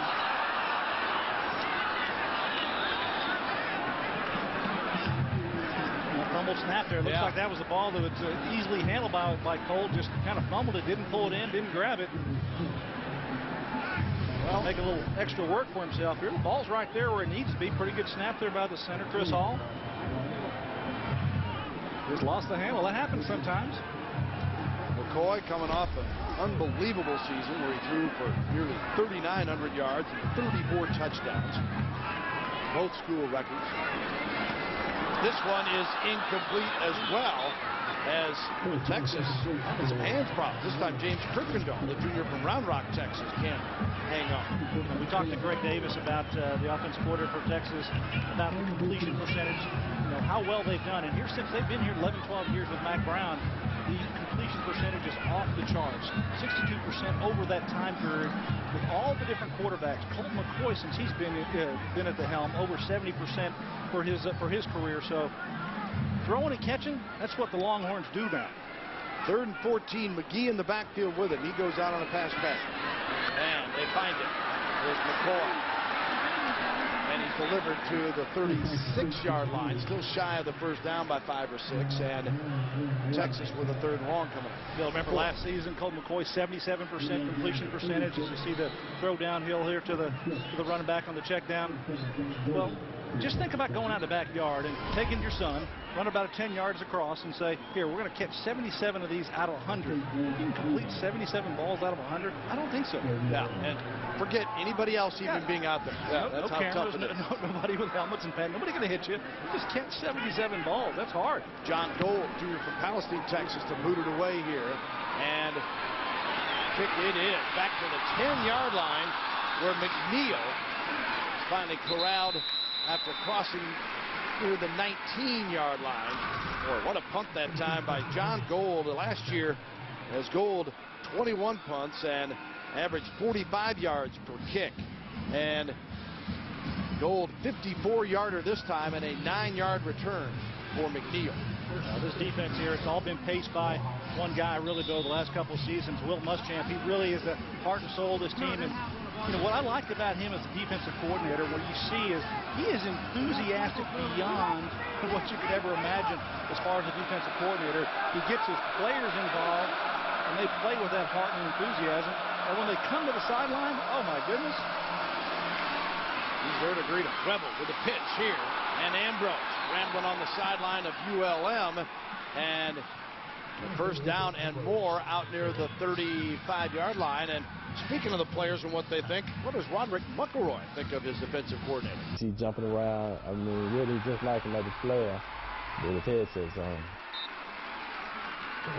Fumble snap there. Looks like that was a ball that was easily handled by Colt. Just kind of fumbled it, didn't pull it in, didn't grab it. Well, make a little extra work for himself here. The ball's right there where it needs to be. Pretty good snap there by the center, Chris Hall. Just lost the handle. That happens sometimes. McCoy coming off an unbelievable season where he threw for nearly 3,900 yards and 34 touchdowns. Both school records. This one is incomplete as well, as Texas had some hands problems. This time James Kirkendall, the junior from Round Rock, Texas, can't hang on. And we talked to Greg Davis about the offensive coordinator for Texas, about the completion percentage, how well they've done. And here, since they've been here 11, 12 years with Mac Brown, the completion percentage is off the charts. 62% over that time period with all the different quarterbacks. Colt McCoy, since he's been at the helm, over 70% for his career. So throwing and catching, that's what the Longhorns do now. 3rd and 14, McGee in the backfield with it. He goes out on a pass play. And they find it. There's McCoy. And he's delivered to the 36-yard line, still shy of the first down by 5 or 6, and Texas with a 3rd and long coming up. Bill, remember last season, Colt McCoy 77% completion percentage. As you see the throw downhill here to the running back on the check down. Well, just think about going out in the backyard and taking your son, run about 10 yards across, and say, here, we're going to catch 77 of these out of 100. You can complete 77 balls out of 100? I don't think so. Yeah, and forget anybody else even being out there. Yeah, that's how tough it is. Nobody with helmets and pads. Nobody going to hit you. You just catch 77 balls. That's hard. John Gold, junior from Palestine, Texas, to boot it away here. And kick it in. Back to the 10-yard line where McNeil is finally corralled after crossing near the 19-yard line. Boy, what a punt that time by John Gold. Last year, as Gold, 21 punts and averaged 45 yards per kick. And Gold, 54-yarder this time, and a 9-yard return for McNeil. This defense here, it's all been paced by one guy, really, Bill, the last couple of seasons, Will Muschamp. He really is the heart and soul of this team. And what I liked about him as a defensive coordinator, what you see is he is enthusiastic beyond what you could ever imagine as far as a defensive coordinator. He gets his players involved, and they play with that heart and enthusiasm. And when they come to the sideline, oh, my goodness. He's there to greet him. Rebel with a pitch here. And Ambrose rambling on the sideline of ULM. And the first down and more out near the 35-yard line. And speaking of the players and what they think, what does Roderick McElroy think of his defensive coordinator? He's jumping around. I mean, really just like another player with his headsets on.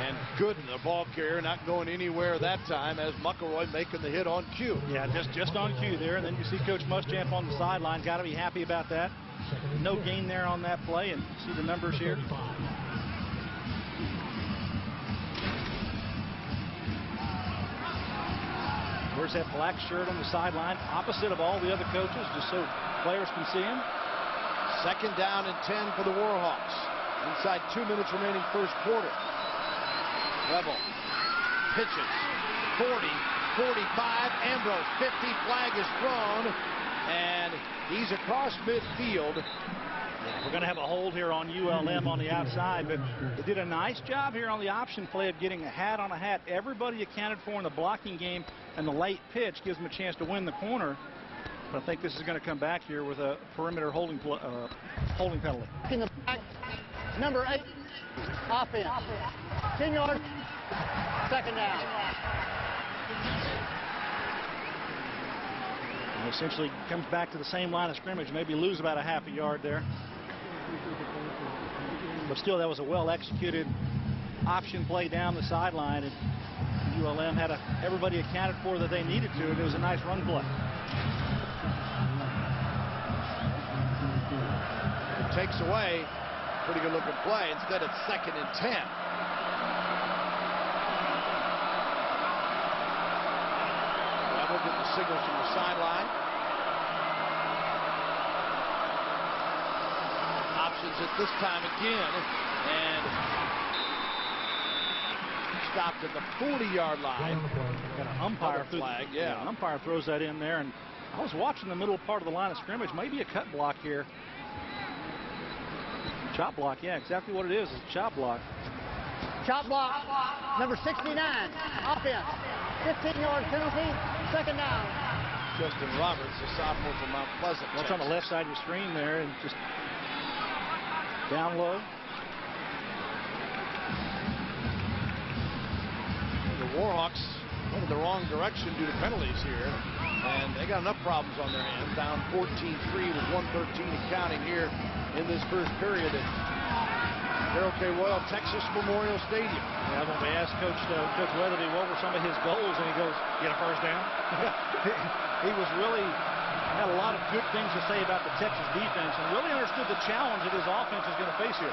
And good, the ball carrier not going anywhere that time as McElroy making the hit on cue. Yeah, just on cue there. And then you see Coach Muschamp on the sideline. Got to be happy about that. No gain there on that play. And see the numbers here. Wears that black shirt on the sideline, opposite of all the other coaches, just so players can see him. 2nd down and 10 for the Warhawks. Inside 2 minutes remaining first quarter. Rebel pitches 40, 45, Ambrose 50, flag is thrown, and he's across midfield. We're going to have a hold here on ULM on the outside, but they did a nice job here on the option play of getting a hat on a hat. Everybody accounted for in the blocking game, and the late pitch gives them a chance to win the corner. But I think this is going to come back here with a perimeter holding penalty. In the back, number 8, offense. 10 yards, 2nd down. And essentially comes back to the same line of scrimmage, maybe lose about a half a yard there. But still, that was a well-executed option play down the sideline, and ULM had everybody accounted for that they needed to, and it was a nice run play. It takes away pretty good looking play. Instead, it's 2nd and 10. Signals from the sideline. Options at this time again, and stopped at the 40-yard line. Got an umpire flag, yeah. An umpire throws that in there, and I was watching the middle part of the line of scrimmage. Maybe a cut block here. Chop block, yeah, exactly what it is. It's a chop block. Chop block, number 69, offense. 15-yard penalty, second down. Justin Roberts, the sophomore from Mount Pleasant. Well, it's on the left side of your screen there, and just down low. The Warhawks went in the wrong direction due to penalties here, and they got enough problems on their hands. Down 14-3 with 1:13 and counting here in this first period at Darrell K. Royal Texas Memorial Stadium. Yeah, when we asked Coach Weatherby what were some of his goals, and he goes, "Get a first down." He was really had a lot of good things to say about the Texas defense, and really understood the challenge that his offense is going to face here.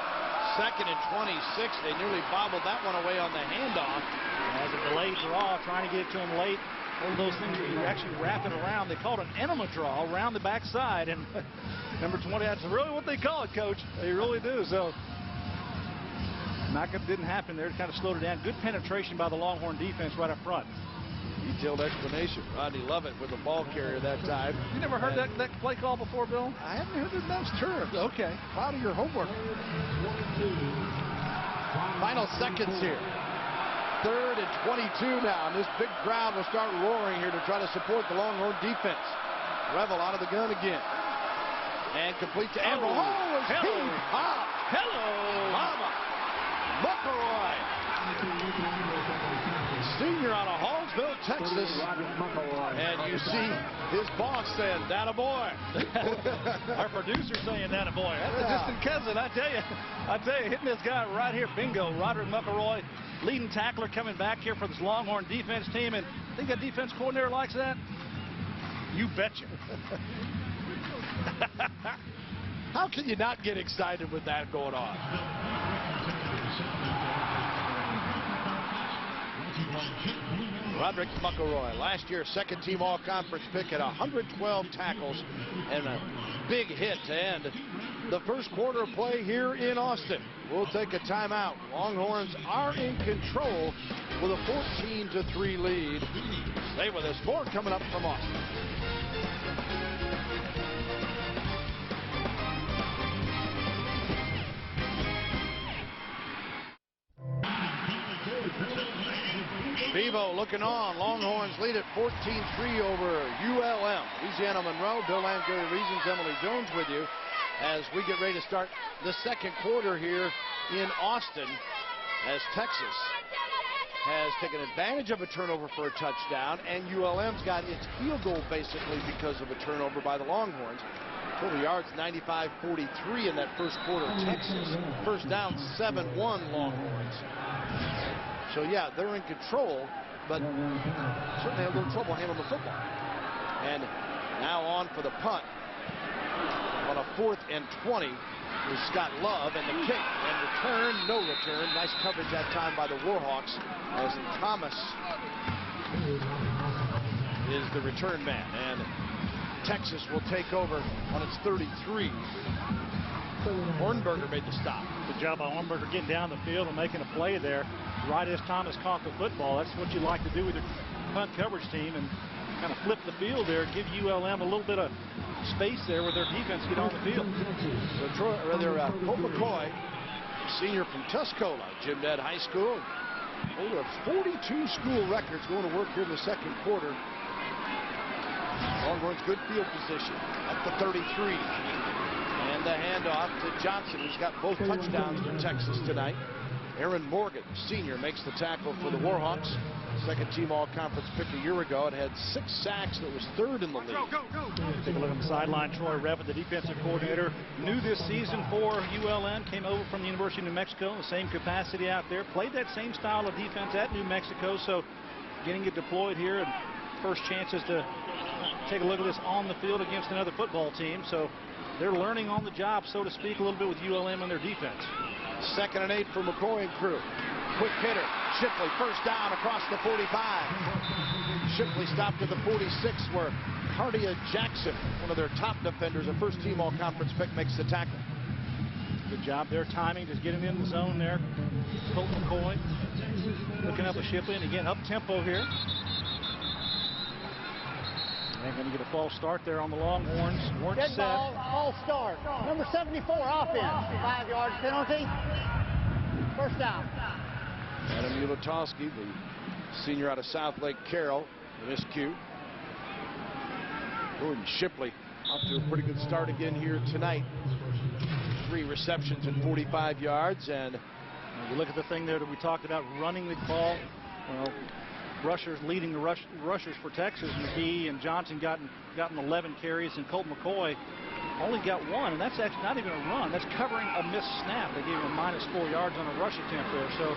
2nd and 26. They nearly bobbled that one away on the handoff. As a delayed draw, trying to get it to him late. One of those things that you actually wrap it around. They call it an enema draw around the backside, and number 20, that's really what they call it, Coach. They really do. So knockup didn't happen there. It kind of slowed it down. Good penetration by the Longhorn defense right up front. Detailed explanation. Rodney Lovett with the ball carrier that time. You never heard that play call before, Bill? I haven't heard it in those terms. Okay. Proud of your homework. Final seconds here. 3rd and 22 now. And this big crowd will start roaring here to try to support the Longhorn defense. Revel out of the gun again. And complete to Amber. Oh, hello. Hello. Mama. McCoy. Senior out of Hallsville, Texas. And you see his boss saying, "That a boy." Our producer saying, "That a boy." That's a distant cousin, I tell you, hitting this guy right here. Bingo. Roderick McElroy, leading tackler, coming back here for this Longhorn defense team. And I think that defense coordinator likes that. You betcha. How can you not get excited with that going on? Roderick McElroy, last year 2nd team all-conference pick at 112 tackles and a big hit to end the first quarter of play here in Austin. We'll take a timeout. Longhorns are in control with a 14-3 lead. Stay with us. More coming up from Austin. Bevo looking on. Longhorns lead at 14-3 over ULM. Louisiana Monroe. Bill Lamb, Gary Reasons, Emily Jones with you as we get ready to start the second quarter here in Austin, as Texas has taken advantage of a turnover for a touchdown, and ULM's got its field goal basically because of a turnover by the Longhorns. Total yards 95-43 in that first quarter. Texas first down 7-1 Longhorns. So yeah, they're in control, but certainly had a little trouble handling the football. And now on for the punt on a 4th and 20 is Scott Love, and the kick and return, no return. Nice coverage that time by the Warhawks as Thomas is the return man, and Texas will take over on its 33. Hornberger made the stop. Good job by Hornberger getting down the field and making a play there right as Thomas caught the football. That's what you like to do with your punt coverage team, and kind of flip the field there, give ULM a little bit of space there with their defense get on the field. So Colt McCoy, senior from Tuscola, Jim Ned High School, holder of 42 school records, going to work here in the second quarter. Longhorns good field position at the 33. And the handoff to Johnson, who's got both touchdowns for Texas tonight. Aaron Morgan, senior, makes the tackle for the Warhawks. 2nd team all-conference pick a year ago. It had 6 sacks. That was 3rd in the league. Take a look on the sideline. Troy Revitt, the defensive coordinator, new this season for ULM, came over from the University of New Mexico in the same capacity out there, played that same style of defense at New Mexico, so getting it deployed here, and first chances to take a look at this on the field against another football team. So they're learning on the job, so to speak, a little bit with ULM and their defense. 2nd and 8 for McCoy and crew. Quick hitter. Shipley first down across the 45. Shipley stopped at the 46 where Cardia Jackson, one of their top defenders, a first-team all-conference pick, makes the tackle. Good job there, timing, just getting in the zone there. Colt McCoy looking up at Shipley, and again, up-tempo here. They're going to get a false start there on the Longhorns. Weren't Dead set. ball, false start. Number 74, offense. 5 yards penalty. First down. Adam Ulatowski, the senior out of South Lake Carroll, miscue. Jordan Shipley up to a pretty good start again here tonight. 3 receptions and 45 yards. And you look at the thing there that we talked about, running the ball. Well, rushers leading the rushers for Texas. McGee and Johnson gotten 11 carries, and Colt McCoy only got 1, and that's actually not even a run. That's covering a missed snap. They gave him a -4 yards on a rush attempt there. So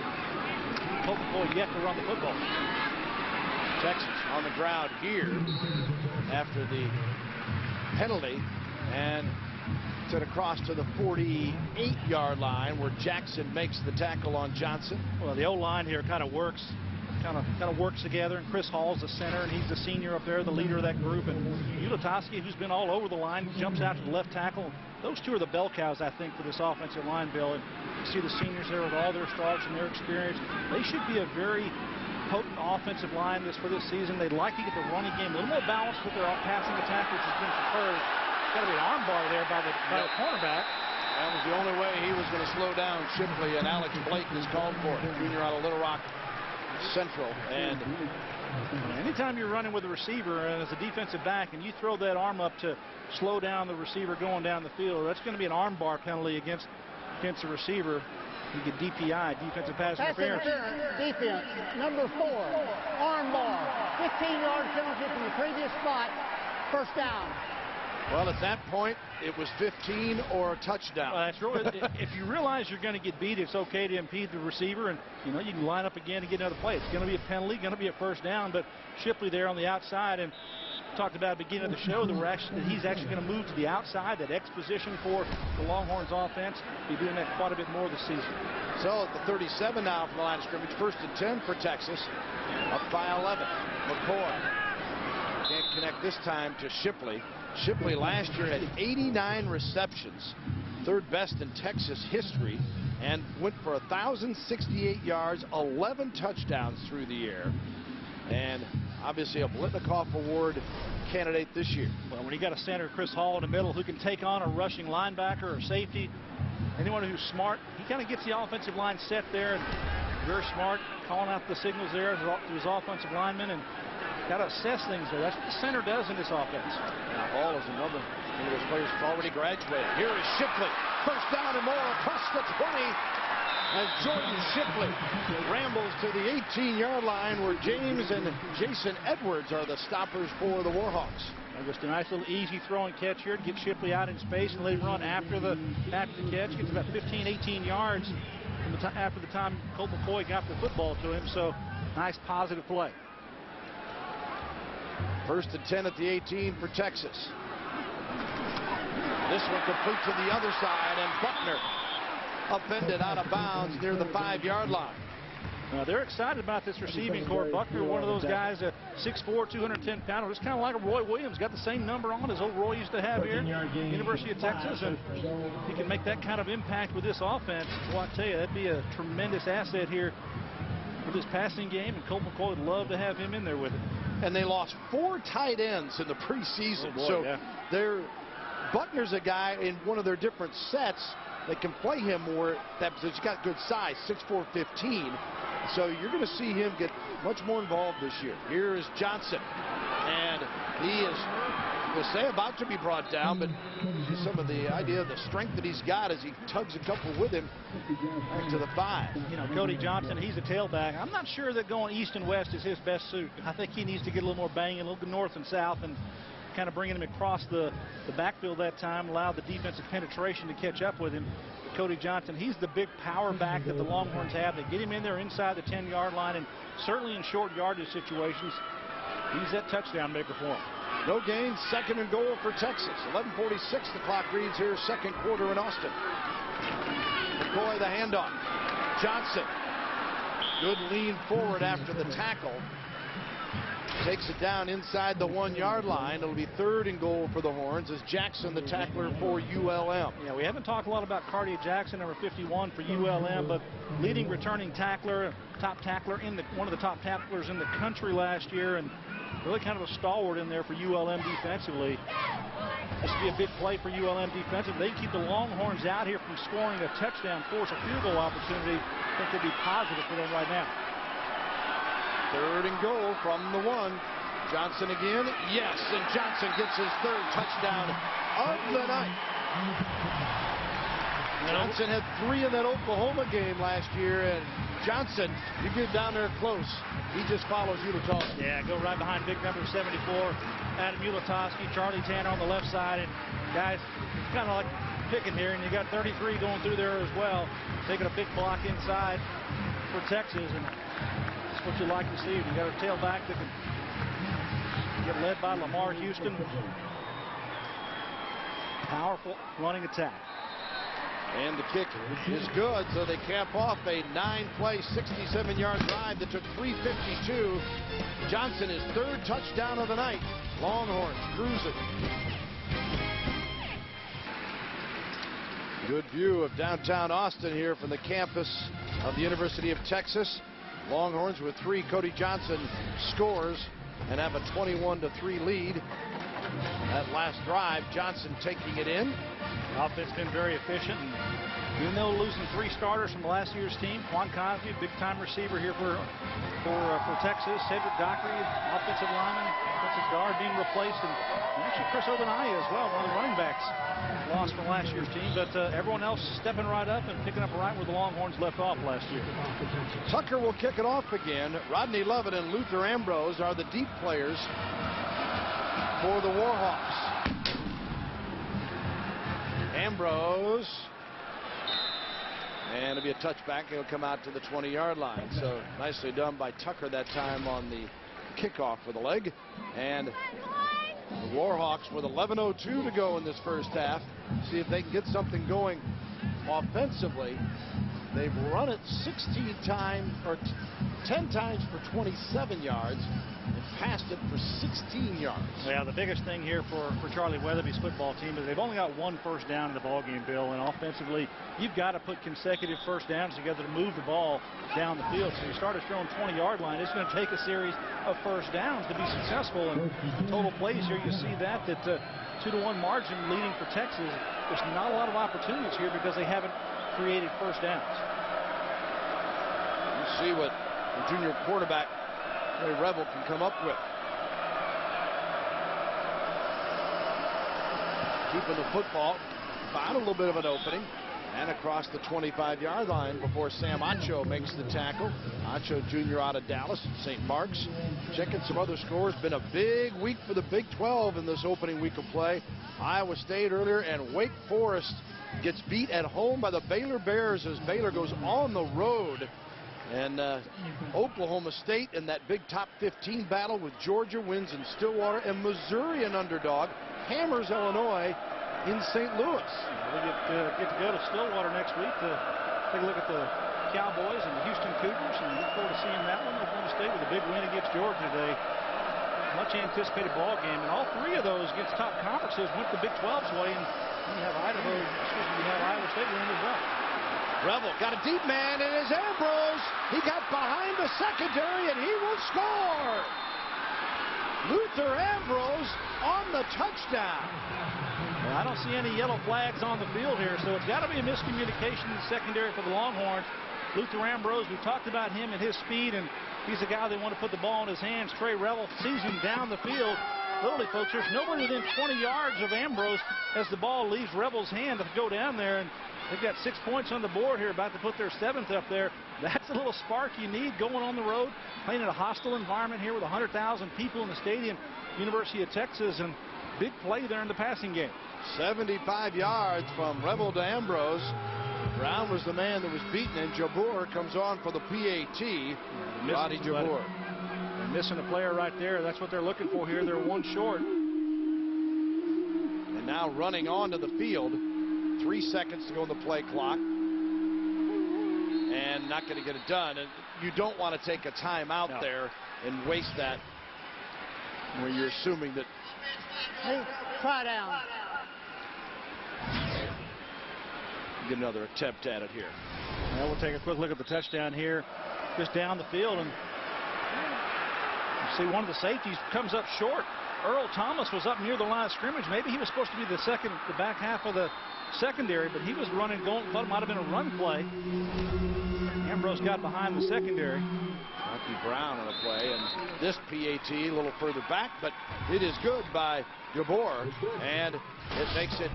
Colt McCoy yet to run the football. Texas on the ground here after the penalty, and set across to the 48-yard line where Jackson makes the tackle on Johnson. Well, the O-line here kind of works together, and Chris Hall's the center, and he's the senior up there, the leader of that group. And Ulatowski, who's been all over the line, jumps out to the left tackle. Those two are the bell cows, I think, for this offensive line, Bill. And you see the seniors there with all their starts and their experience. They should be a very potent offensive line for this season. They'd like to get the running game a little more balanced with their passing attack, which has been superb. Got to be an arm bar there by the cornerback. That was the only way he was going to slow down Shipley, and Alex Blake is called for it, junior out of Little Rock Central. And anytime you're running with a receiver and as a defensive back and you throw that arm up to slow down the receiver going down the field, that's going to be an arm bar penalty against the receiver. You get DPI, defensive pass interference. Defense, number 4, arm bar. 15-yard penalty from the previous spot. First down. Well, at that point, it was 15 or a touchdown. Well, that's really, if you realize you're going to get beat, it's okay to impede the receiver, and you can line up again and get another play. It's going to be a penalty, going to be a first down, but Shipley there on the outside, and talked about at the beginning of the show that he's actually going to move to the outside, that X position for the Longhorns offense. Be doing that quite a bit more this season. So at the 37 now from the line of scrimmage, 1st and 10 for Texas, up by 11. McCoy can't connect this time to Shipley. Shipley last year had 89 receptions, 3rd best in Texas history, and went for 1,068 yards, 11 touchdowns through the air, and obviously a Blitnikoff Award candidate this year. Well, when you got a center, Chris Hall in the middle, who can take on a rushing linebacker or safety, anyone who's smart, he kind of gets the offensive line set there, and very smart, calling out the signals there to his offensive linemen, and got to assess things there. That's what the center does in this offense. Now Hall is another one of those players who's already graduated. Here is Shipley. First down and more across the 20. As Jordan Shipley rambles to the 18-yard line where James and Jason Edwards are the stoppers for the Warhawks. Just a nice little easy throw and catch here to get Shipley out in space and let him run after the catch. Gets about 15, 18 yards after the time Colt McCoy got the football to him. So nice positive play. 1st and 10 at the 18 for Texas. This one complete to the other side, and Buckner upended out of bounds near the 5-yard line. They're excited about this receiving corps. Buckner, one of those guys, 6'4", 210 pounder, just kind of like a Roy Williams, got the same number on as old Roy used to have here, University of Texas, and he can make that kind of impact with this offense. Well, I tell you, that'd be a tremendous asset here for this passing game, and Colt McCoy would love to have him in there with it. And they lost 4 tight ends in the preseason. Buckner's a guy in one of their different sets that can play him more that position. He's got good size, 6'4", 15. So you're going to see him get much more involved this year. Here is Johnson, and he is, we'll say, about to be brought down, but some of the idea of the strength that he's got as he tugs a couple with him back to the 5. Cody Johnson, he's a tailback. I'm not sure that going east and west is his best suit. I think he needs to get a little more bang, a little bit north and south, and kind of bringing him across the backfield that time, allow the defensive penetration to catch up with him. Cody Johnson, he's the big power back that the Longhorns have. They get him in there inside the 10-yard line, and certainly in short yardage situations, he's that touchdown maker for him. No gain, 2nd and goal for Texas. 11:46 the clock reads here, 2nd quarter in Austin. McCoy the handoff. Johnson, good lean forward after the tackle. takes it down inside the 1-yard line. It'll be 3rd and goal for the Horns as Jackson, the tackler for ULM. Yeah, we haven't talked a lot about Cartier Jackson, number 51 for ULM, but leading returning tackler, top tackler in one of the top tacklers in the country last year, and really kind of a stalwart in there for ULM defensively. This would be a big play for ULM defensively. They keep the Longhorns out here from scoring a touchdown, force a field goal opportunity. I think they'd be positive for them right now. 3rd and goal from the 1. Johnson again. Yes, and Johnson gets his 3rd touchdown of the night. Johnson had 3 in that Oklahoma game last year, and Johnson, you get down there close, he just follows Ulatowski. Yeah, go right behind big number 74, Adam Ulatowski, Charlie Tanner on the left side, and guys, kind of like picking here, and you got 33 going through there as well, taking a big block inside for Texas, and that's what you like to see. You got a tailback that can get led by Lamar Houston. Powerful running attack. And the kick is good, so they cap off a 9-play, 67-yard drive that took 3:52. Johnson, his 3rd touchdown of the night. Longhorns cruising. Good view of downtown Austin here from the campus of the University of Texas. Longhorns with 3. Cody Johnson scores and have a 21-3 lead. That last drive, Johnson taking it in. Offense been very efficient, and even though losing 3 starters from last year's team, Quan Cosby, big-time receiver here for Texas. Cedric Dockery, offensive lineman, offensive guard being replaced, and actually Chris Obanaya as well, one of the running backs lost from last year's team. But everyone else stepping right up and picking up right where the Longhorns left off last year. Tucker will kick it off again. Rodney Lovett and Luther Ambrose are the deep players for the Warhawks. Ambrose, and it'll be a touchback. He'll come out to the 20-yard line. So nicely done by Tucker that time on the kickoff for the leg. And the Warhawks with 11:02 to go in this first half. See if they can get something going offensively. They've run it 16 times, or 10 times for 27 yards, and passed it for 16 yards. Yeah, the biggest thing here for Charlie Weatherby's football team is they've only got 1 first down in the ballgame, Bill, and offensively, you've got to put consecutive first downs together to move the ball down the field. So you start at your own 20-yard line, it's going to take a series of first downs to be successful. And total plays here, you see that 2-1 margin leading for Texas. There's not a lot of opportunities here because they haven't created first downs. We'll see what the junior quarterback Ray Revel can come up with. Keeping the football, found a little bit of an opening, and across the 25-yard line before Sam Acho makes the tackle. Acho Jr. out of Dallas, St. Mark's. Checking some other scores. Been a big week for the Big 12 in this opening week of play. Iowa State earlier, and Wake Forest gets beat at home by the Baylor Bears as Baylor goes on the road. And Oklahoma State in that big top 15 battle with Georgia wins in Stillwater, and Missouri, an underdog, hammers Illinois in St. Louis. We get to go to Stillwater next week to take a look at the Cowboys and the Houston Cougars, and look forward to seeing that one. Oklahoma State with a big win against Georgia today. Much anticipated ball game, and all 3 of those against top conferences went the Big 12's way, and you have Iowa State winning as well. Revel got a deep man, and it is Ambrose. He got behind the secondary, and he will score. Luther Ambrose on the touchdown. Well, I don't see any yellow flags on the field here, so it's got to be a miscommunication in the secondary for the Longhorns. Luther Ambrose, we talked about him and his speed, and he's a guy they want to put the ball in his hands. Trey Revel sees him down the field. Literally, folks, there's nobody within 20 yards of Ambrose as the ball leaves Revel's hand to go down there, and they've got 6 points on the board here, about to put their 7th up there. That's a little spark you need going on the road, playing in a hostile environment here with 100,000 people in the stadium, University of Texas, and big play there in the passing game. 75 yards from Revel to Ambrose. Brown was the man that was beaten, and Jabbour comes on for the PAT. Roddy Jabbour. They're missing a player right there. That's what they're looking for here. They're 1 short. And now running onto the field. 3 seconds to go on the play clock. And not going to get it done. And you don't want to take a timeout there and waste that. where you're assuming that. Hey, try down. Get another attempt at it here. Well, we'll take a quick look at the touchdown here. Just down the field, and you see one of the safeties comes up short. Earl Thomas was up near the line of scrimmage. Maybe he was supposed to be the back half of the secondary, but he was running, thought it might have been a run play. Ambrose got behind the secondary. Rocky Brown on a play, and this PAT a little further back, but it is good by DeBoer, and it makes it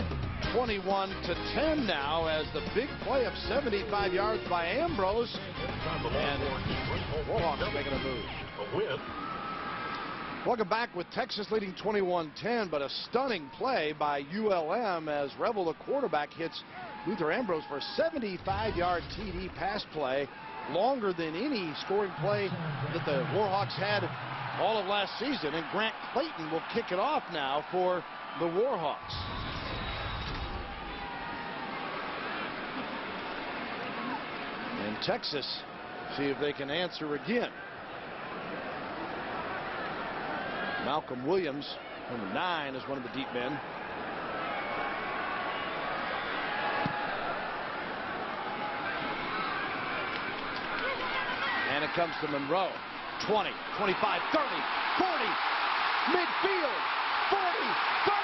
21-10 now as the big play of 75 yards by Ambrose, and Warhawks making a move. Welcome back with Texas leading 21-10, but a stunning play by ULM as Rebel, the quarterback, hits Luther Ambrose for a 75-yard TD pass play, longer than any scoring play that the Warhawks had all of last season, and Grant Clayton will kick it off now for the Warhawks. And Texas, see if they can answer again. Malcolm Williams, number 9, is one of the deep men. And it comes to Monroe. 20, 25, 30, 40, midfield, 40, 30.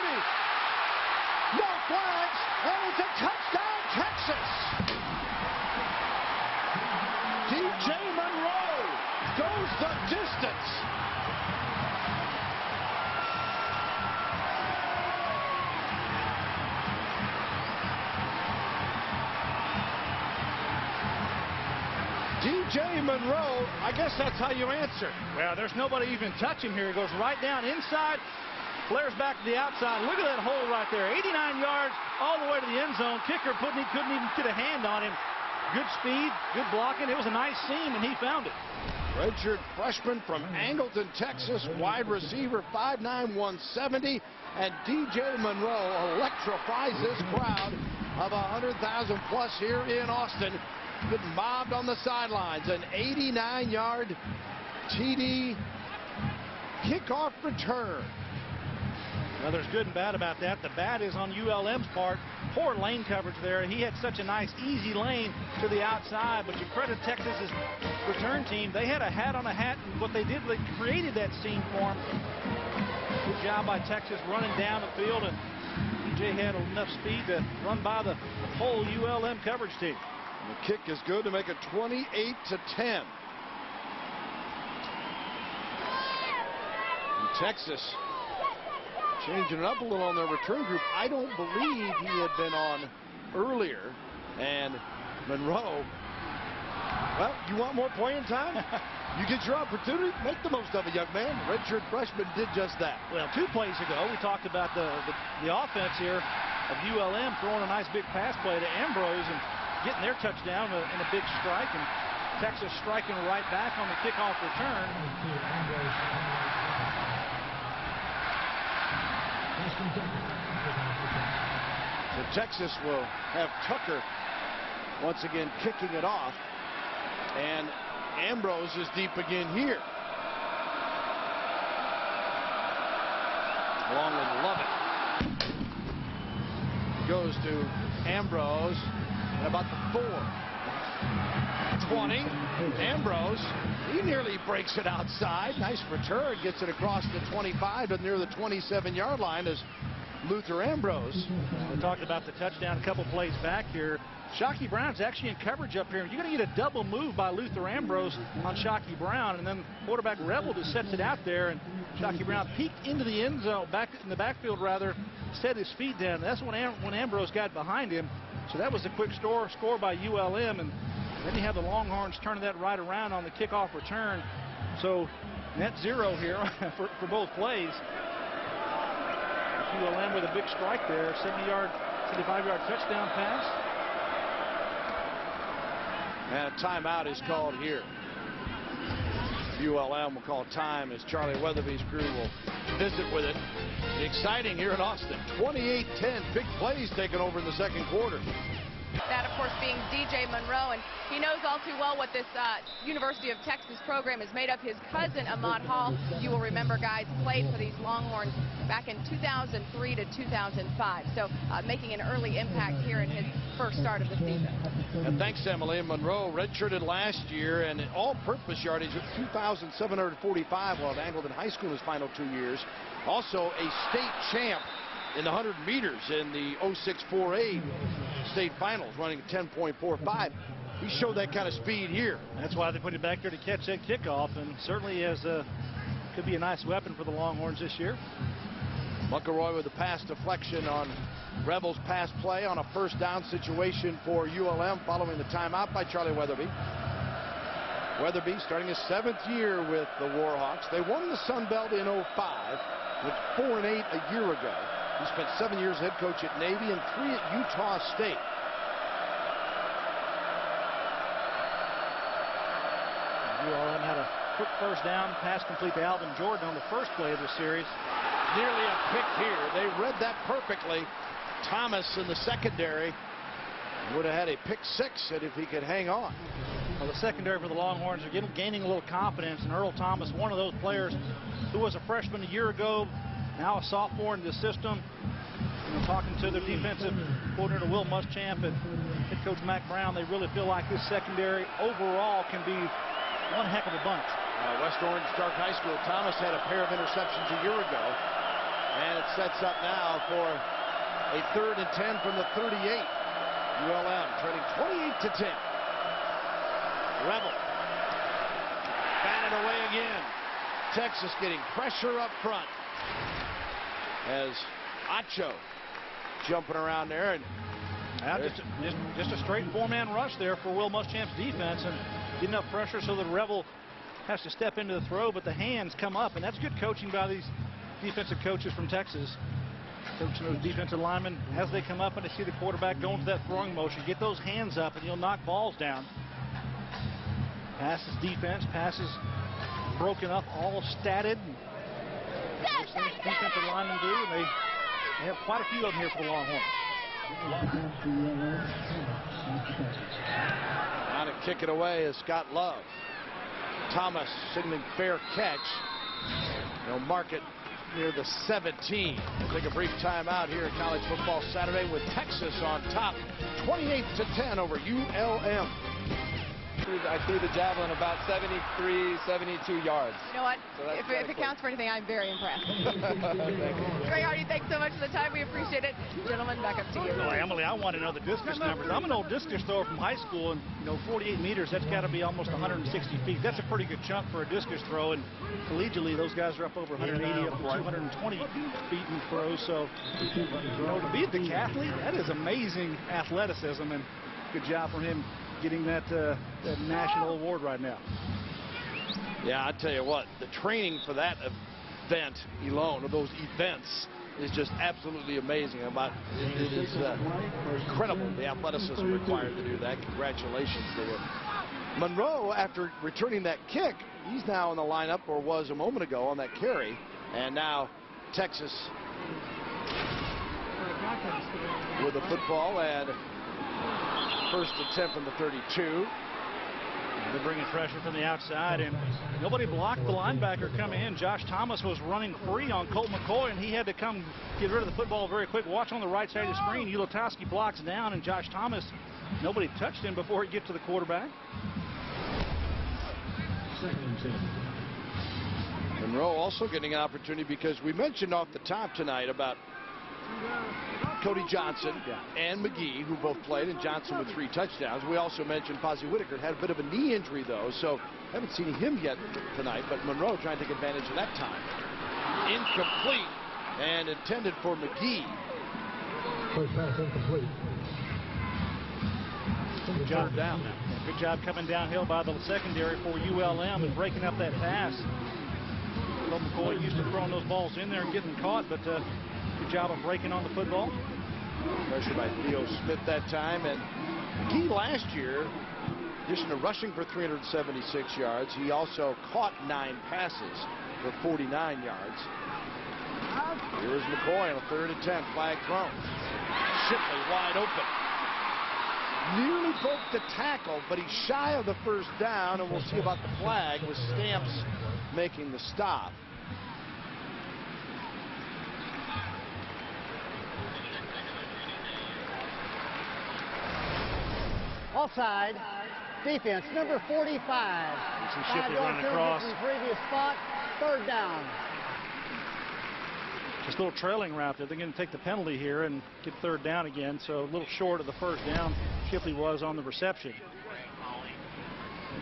No flags, and it's a touchdown, Texas. DJ Monroe goes the distance. DJ Monroe, I guess that's how you answer. Well, there's nobody even touching here. He goes right down inside, flares back to the outside. Look at that hole right there. 89 yards all the way to the end zone. Kicker couldn't even get a hand on him. Good speed, good blocking. It was a nice seam, and he found it. Redshirt freshman from Angleton, Texas, wide receiver, 5'9", 170. And DJ Monroe electrifies this crowd of 100,000 plus here in Austin. Getting mobbed on the sidelines. An 89-yard TD kickoff return. Well, there's good and bad about that. The bad is on ULM's part. Poor lane coverage there. He had such a nice, easy lane to the outside, but you credit Texas's return team. They had a hat on a hat. What they did, they created that seam for him. Good job by Texas running down the field, and DJ had enough speed to run by the whole ULM coverage team. The kick is good to make it 28-10. And Texas changing it up a little on their return group. I don't believe he had been on earlier. And Monroe, well, you want more playing time? You get your opportunity, make the most of it, young man. Redshirt freshman did just that. Well, 2 plays ago, we talked about the offense here of ULM throwing a nice big pass play to Ambrose and getting their touchdown in a big strike, and Texas striking right back on the kickoff return. So Texas will have Tucker once again kicking it off, and Ambrose is deep again here. Along with Lovett. Goes to Ambrose at about the 4. 20. Ambrose, he nearly breaks it outside. Nice return, gets it across the 25 to near the 27-yard line as Luther Ambrose. We talked about the touchdown a couple plays back here. Shockey Brown's actually in coverage up here. You're going to get a double move by Luther Ambrose on Shockey Brown, and then quarterback Rebel just sets it out there, and Shockey Brown peeked into the end zone, back in the backfield rather, set his feet down. That's when Ambrose got behind him. So that was a quick score by ULM, and then you have the Longhorns turning that right around on the kickoff return. So net 0 here for both plays. ULM with a big strike there, 75-yard touchdown pass. And a timeout is called here. ULM will call time as Charlie Weatherby's crew will visit with it. Exciting here in Austin. 28-10, big plays taken over in the second quarter. That, of course, being DJ Monroe, and he knows all too well what this University of Texas program is made of. His cousin, Ahmad Hall, you will remember, guys, played for these Longhorns back in 2003 to 2005. So making an early impact here in his first start of the season. And thanks, Emily. Monroe redshirted last year, and all-purpose yardage of 2,745 while it angled in high school in his final 2 years. Also a state champ in the 100 meters in the 06-4A state finals, running 10.45. He showed that kind of speed here. That's why they put him back there to catch that kickoff, and certainly could be a nice weapon for the Longhorns this year. McCoy with the pass deflection on Rebels' pass play on a first down situation for ULM following the timeout by Charlie Weatherby. Weatherby starting his 7th year with the Warhawks. They won the Sun Belt in 05, went 4-8 a year ago. He spent 7 years head coach at Navy and 3 at Utah State. ULM had a quick first down pass complete to Alvin Jordan on the first play of the series. Nearly a pick here. They read that perfectly. Thomas in the secondary would have had a pick 6 if he could hang on. Well, the secondary for the Longhorns are gaining a little confidence, and Earl Thomas, one of those players who was a freshman a year ago, now a sophomore in the system. Talking to their defensive coordinator Will Muschamp and head coach Mac Brown, they really feel like this secondary overall can be one heck of a bunch. West Orange Stark High School. Thomas had a pair of interceptions a year ago, and it sets up now for a 3rd and 10 from the 38. ULM trailing 28-10. Rebel batted away again. Texas getting pressure up front as Acho jumping around there, and just a straight 4-man rush there for Will Muschamp's defense, and get enough pressure so that Rebel has to step into the throw, but the hands come up, and that's good coaching by these defensive coaches from Texas. Coaching those defensive linemen as they come up and they see the quarterback going to that throwing motion. Get those hands up and you'll knock balls down. Passes defense, passes broken up, all statted. Those things defensive linemen do, and they have quite a few of them here for the Longhorns. Now to kick it away is Scott Love. Thomas signaling fair catch. They'll mark it near the 17. We'll take a brief timeout here at College Football Saturday with Texas on top, 28-10 over ULM. I threw the javelin about 73, 72 yards. You know what? So if it counts for anything, I'm very impressed. Greg Hardy, thanks so much for the time. We appreciate it. Gentlemen, back up to you. Well, Emily, I want to know the discus numbers. I'm an old discus thrower from high school, and 48 meters, that's got to be almost 160 feet. That's a pretty good chunk for a discus throw, and collegiately, those guys are up over 180, up to 220 feet in throws. So, to be a decathlete, that is amazing athleticism, and good job for him getting that national award right now. Yeah, I tell you what, the training for that event alone, or those events, is just absolutely amazing. It is incredible, the athleticism required to do that. Congratulations to you. Monroe, after returning that kick, he's now in the lineup, or was a moment ago on that carry, and now Texas with the football, and 1st and 10 from the 32. They're bringing pressure from the outside, and nobody blocked the linebacker coming in. Josh Thomas was running free on Colt McCoy, and he had to come get rid of the football very quick. Watch on the right side of the screen. Ulatowski blocks down, and Josh Thomas, nobody touched him before he gets to the quarterback. Monroe also getting an opportunity because we mentioned off the top tonight about Cody Johnson and McGee, who both played, and Johnson with 3 touchdowns. We also mentioned Posey Whitaker had a bit of a knee injury, though, so haven't seen him yet tonight, but Monroe trying to take advantage of that time. Incomplete and intended for McGee. First pass incomplete. Good job down. Good job coming downhill by the secondary for ULM and breaking up that pass. Colt McCoy used to throwing those balls in there and getting caught, but good job of breaking on the football. Pressure by Theo Smith that time. And McGee last year, in addition to rushing for 376 yards, he also caught 9 passes for 49 yards. Here's McCoy on a 3rd and 10. Flag thrown. Shipley wide open. nearly broke the tackle, but he's shy of the first down, and we'll see about the flag with Stamps making the stop. Offside. Defense, number 45. You see 5 Shipley yards running across. from previous spot. 3rd down. Just a little trailing route there. They're going to take the penalty here and get 3rd down again. So a little short of the 1st down Shipley was on the reception.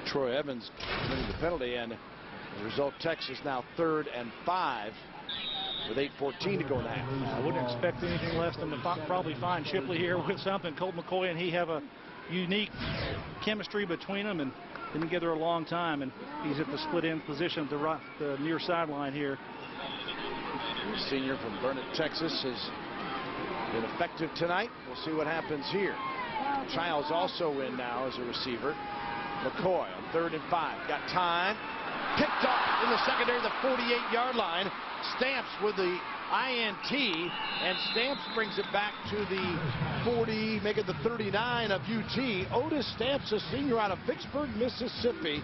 Troy Evans winning the penalty, and the result, Texas now 3rd and 5 with 8:14 to go in the half. I wouldn't expect anything less than to probably find Shipley here with something. Colt McCoy and he have a unique chemistry between them, and been together a long time, and he's at the split end position at the near sideline here. The senior from Burnett, Texas, has been effective tonight. We'll see what happens here. Childs also in now as a receiver. McCoy on 3rd and 5. Got time. Picked off in the secondary, the 48-yard line. Stamps with the INT, and Stamps brings it back to the 40, make it the 39 of UT. Otis Stamps, a senior out of Vicksburg, Mississippi,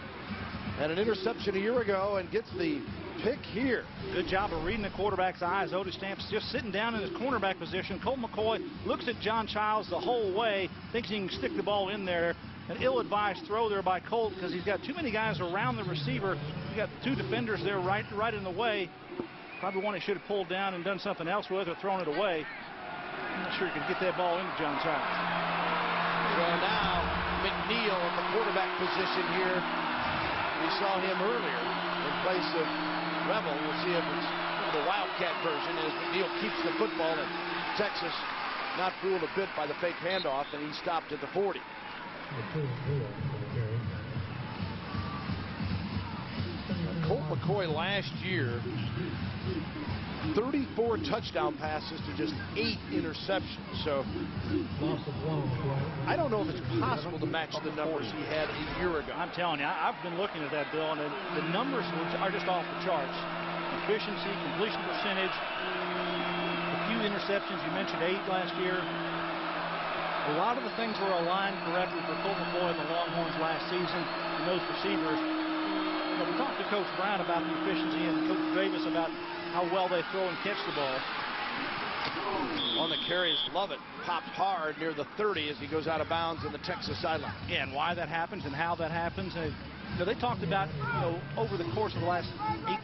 and an interception a year ago, and gets the pick here. Good job of reading the quarterback's eyes. Otis Stamps just sitting down in his cornerback position. Colt McCoy looks at John Childs the whole way, thinks he can stick the ball in there. An ill-advised throw there by Colt because he's got too many guys around the receiver. He's got 2 defenders there right in the way. Probably one he should have pulled down and done something else with or thrown it away. I'm not sure he could get that ball into John Childs. So now McNeil at the quarterback position here. We saw him earlier in place of Revel. We'll see if it's the Wildcat version as McNeil keeps the football, and Texas not fooled a bit by the fake handoff, and he stopped at the 40. Colt McCoy last year, 34 touchdown passes to just 8 interceptions. So I don't know if it's possible to match the numbers he had a year ago. I'm telling you, I've been looking at that, Bill, and the numbers are just off the charts. Efficiency, completion percentage, a few interceptions. You mentioned 8 last year. A lot of the things were aligned correctly for Colt McCoy and the Longhorns last season and those receivers. But we talked to Coach Brown about the efficiency and Coach Davis about how well they throw and catch the ball. On the carries, Lovett popped hard near the 30 as he goes out of bounds on the Texas sideline. Yeah, and why that happens and how that happens. And they talked about, over the course of the last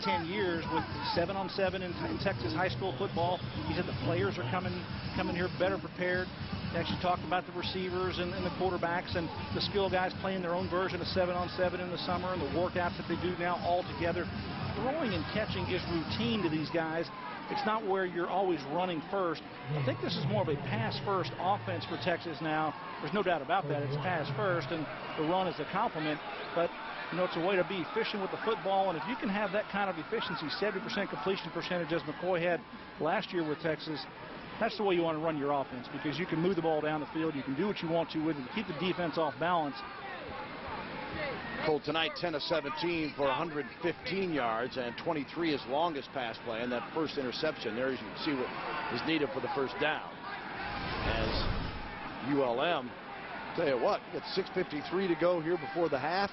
8-10 years with 7-on-7 in Texas high school football. He said the players are coming here better prepared. They actually talked about the receivers and the quarterbacks and the skill guys playing their own version of 7-on-7 in the summer and the workouts that they do now all together. Throwing and catching is routine to these guys. It's not where you're always running first. I think this is more of a pass-first offense for Texas now. There's no doubt about that. It's pass-first, and the run is a complement. But, it's a way to be efficient with the football. And if you can have that kind of efficiency, 70% completion percentage as McCoy had last year with Texas, that's the way you want to run your offense, because you can move the ball down the field. You can do what you want to with it to keep the defense off balance. Colt tonight 10 of 17 for 115 yards and 23 his longest pass play, and that first interception there, as you can see what is needed for the first down. As ULM, tell you what, we got 6:53 to go here before the half.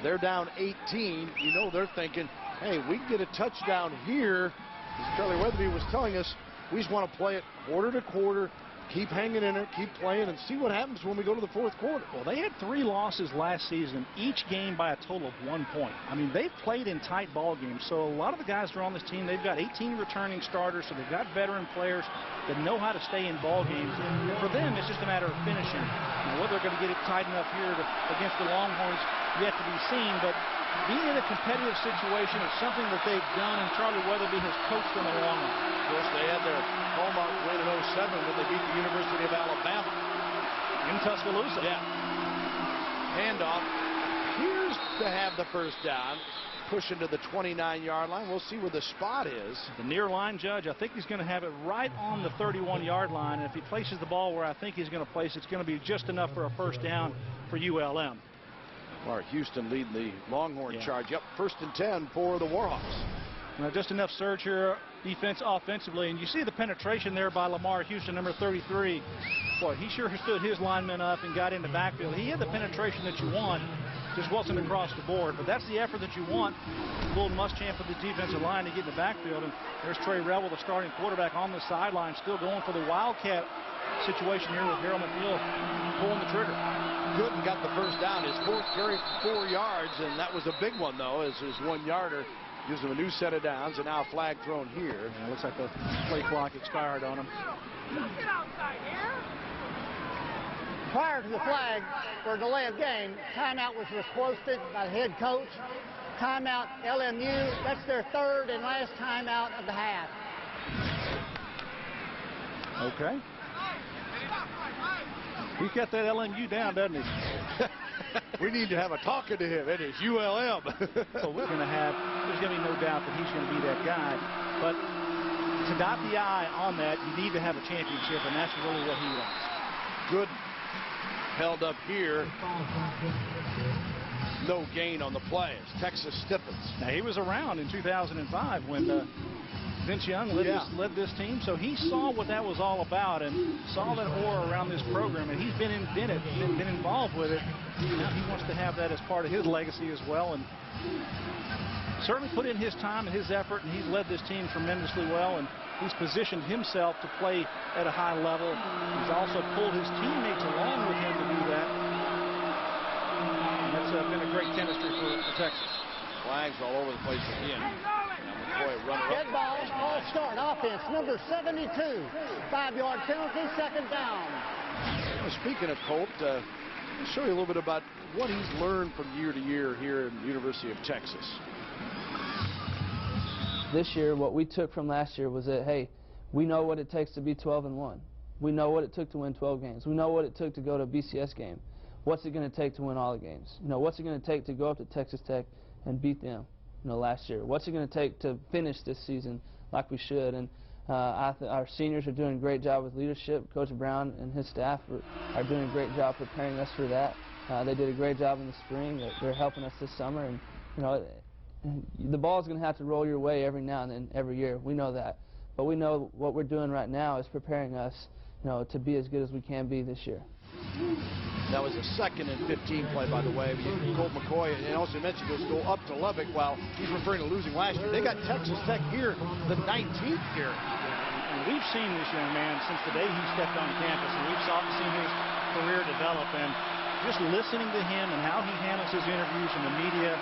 They're down 18. They're thinking, hey, we can get a touchdown here. As Charlie Weatherby was telling us, we just want to play it quarter to quarter, keep hanging in there, keep playing, and see what happens when we go to the 4th quarter. Well, they had 3 losses last season, each game by a total of 1 point. I mean, they've played in tight ball games. So a lot of the guys that are on this team, they've got 18 returning starters, so they've got veteran players that know how to stay in ball games. And for them, it's just a matter of finishing. Now, whether they're going to get it tight enough here against the Longhorns, yet to be seen. But being in a competitive situation is something that they've done, and Charlie Weatherby has coached them along on. Of course, they had their hallmark win in 07 when they beat the University of Alabama. In Tuscaloosa. Yeah. Handoff appears to have the first down. Push into the 29-yard line. We'll see where the spot is. The near line judge, I think he's going to have it right on the 31-yard line. And if he places the ball where I think he's going to place, it's going to be just enough for a first down for ULM. Mark Houston leading the Longhorn charge. Yep, 1st and 10 for the Warhawks. Now, just enough surge here defense offensively. And you see the penetration there by Lamar Houston, number 33. Boy, he sure stood his linemen up and got in the backfield. He had the penetration that you want, just wasn't across the board. But that's the effort that you want. A little Muschamp for the defensive line to get in the backfield. And there's Trey Revel, the starting quarterback, on the sideline, still going for the Wildcat situation here with Harold McNeil pulling the trigger. Gooden got the first down, his fourth carry for 4 yards, and that was a big one, though, as his 1-yarder gives him a new set of downs, and now a flag thrown here. And it looks like the play clock expired on him. Get outside here. Prior to the flag for delay of game, timeout was requested by the head coach. Timeout LMU. That's their third and last timeout of the half. Okay. He's got that LMU down, doesn't he? We need to have a talking to him. It is ULM. So there's going to be no doubt that he's going to be that guy. But to dot the I on that, you need to have a championship, and that's really what he wants. Good. Held up here. No gain on the play as Texas stiffens. Now, he was around in 2005 when Vince Young led this team, so he saw what that was all about and saw that aura around this program, and he's been involved with it. Now he wants to have that as part of his legacy as well, and certainly put in his time and his effort, and he's led this team tremendously well, and he's positioned himself to play at a high level. He's also pulled his teammates along with him to do that. And that's been a great chemistry for Texas. Flags all over the place again. Dead ball, all start offense, number 72. 5-yard penalty, second down. Well, speaking of Colt, I'll show you a little bit about what he's learned from year to year here at the University of Texas. This year, what we took from last year was that, hey, we know what it takes to be 12-1. We know what it took to win 12 games. We know what it took to go to a BCS game. What's it going to take to win all the games? You know, what's it going to take to go up to Texas Tech and beat them? You know, last year. What's it going to take to finish this season like we should? And our seniors are doing a great job with leadership. Coach Brown and his staff are doing a great job preparing us for that. They did a great job in the spring. They're helping us this summer. And, you know, the ball's going to have to roll your way every now and then, every year. We know that. But we know what we're doing right now is preparing us, you know, to be as good as we can be this year. That was a 2nd and 15 play, by the way. Colt McCoy, and also mentioned this, go up to Lubbock while he's referring to losing last year. They got Texas Tech here the 19th year. And we've seen this young man since the day he stepped on campus, and we've seen his career develop. And just listening to him and how he handles his interviews in the media,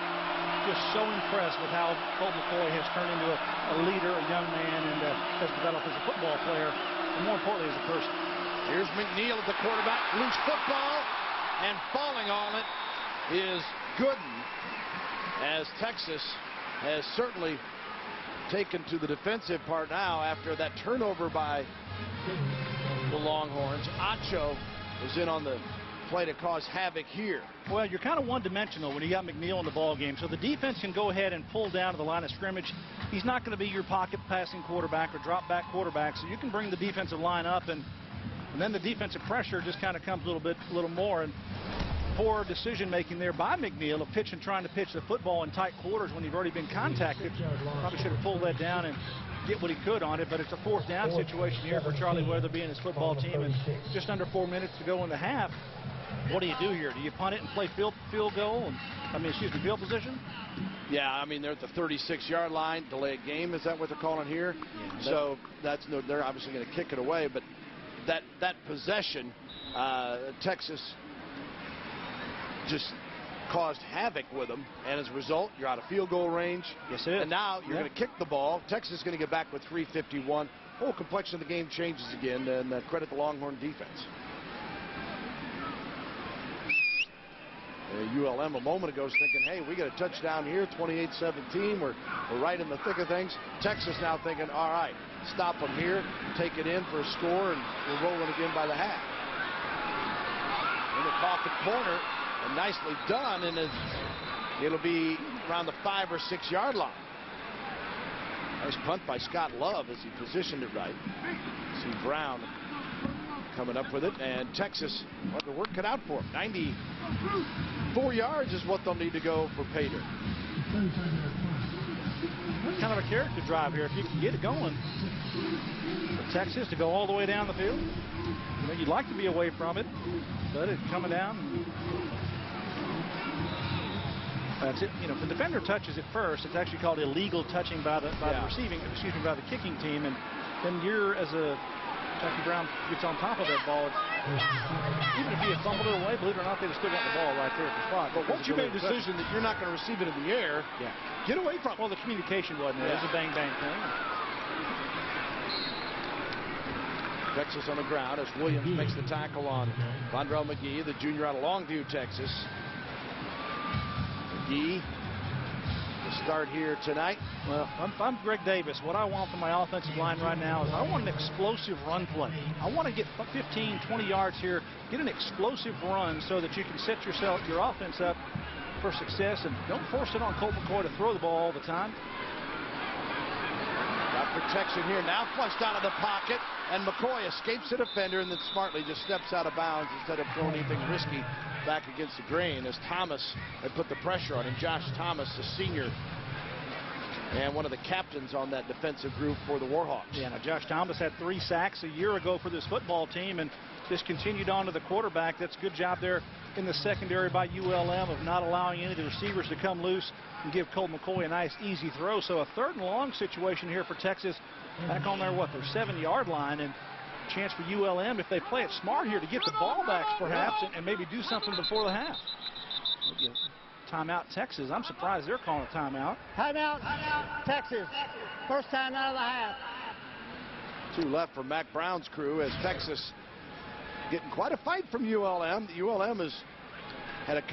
just so impressed with how Colt McCoy has turned into a leader, a young man, and has developed as a football player, and more importantly as a person. Here's McNeil at the quarterback, loose football, and falling on it is Gooden, as Texas has certainly taken to the defensive part now after that turnover by the Longhorns. Acho was in on the play to cause havoc here. Well, you're kind of one-dimensional when you got McNeil in the ball game, so the defense can go ahead and pull down to the line of scrimmage. He's not going to be your pocket passing quarterback or drop back quarterback, so you can bring the defensive line up, and then the defensive pressure just kind of comes a little more. And poor decision making there by McNeil of trying to pitch the football in tight quarters when you've already been contacted. Probably should have pulled that down and get what he could on it, but it's a 4th down situation here for Charlie Weatherby and his football team, and just under 4 minutes to go in the half. What do you do here? Do you punt it and play field goal? Field position? Yeah, I mean, they're at the 36-yard line. Delayed game, is that what they're calling here? Yeah, so they're obviously going to kick it away, but that possession, Texas just caused havoc with them, and as a result, you're out of field goal range. Yes, it is. And now you're going to kick the ball. Texas is going to get back with 3:51. Whole complexion of the game changes again, and credit the Longhorn defense. ULM a moment ago was thinking, hey, we got a touchdown here, 28-17. We're right in the thick of things. Texas now thinking, all right, stop them here, take it in for a score, and we're rolling again by the half. In the pocket corner, and nicely done, and it'll be around the 5 or 6 yard line. Nice punt by Scott Love as he positioned it right. See Brown coming up with it, and Texas, well, the work cut out for him. 94 yards is what they'll need to go for pay dirt. kind of a character drive here if you can get it going. For Texas to go all the way down the field. You know, you'd like to be away from it, but it's coming down. That's it. You know, if the defender touches it first, it's actually called illegal touching by the by the kicking team, and then you're, as a Jackie Brown gets on top of that ball, even if he had fumbled it away, believe it or not, they'd still got the ball right there at the spot. But once you made a decision that you're not going to receive it in the air, get away from it. Well, the communication wasn't there. It was a bang-bang thing. Texas on the ground as Williams makes the tackle on Monroe McGee, the junior out of Longview, Texas. McGee, the start here tonight. Well, I'm Greg Davis. What I want from my offensive line right now is I want an explosive run play. I want to get 15, 20 yards here, get an explosive run so that you can set your offense up for success, and don't force it on Colt McCoy to throw the ball all the time. Got protection here, now flushed out of the pocket, and McCoy escapes the defender and then smartly just steps out of bounds instead of throwing anything risky back against the grain, as Thomas had put the pressure on him. Josh Thomas, the senior, and one of the captains on that defensive group for the Warhawks. Yeah, now Josh Thomas had 3 sacks a year ago for this football team, and this continued on to the quarterback. That's a good job there in the secondary by ULM of not allowing any of the receivers to come loose and give Colt McCoy a nice, easy throw. So a 3rd and long situation here for Texas, back on their 7-yard line, and a chance for ULM, if they play it smart here, to get the ball back perhaps and maybe do something before the half. Maybe a timeout Texas. I'm surprised they're calling a timeout. Timeout, Texas. First time out of the half. 2 left for Mac Brown's crew as Texas getting quite a fight from ULM. The ULM has had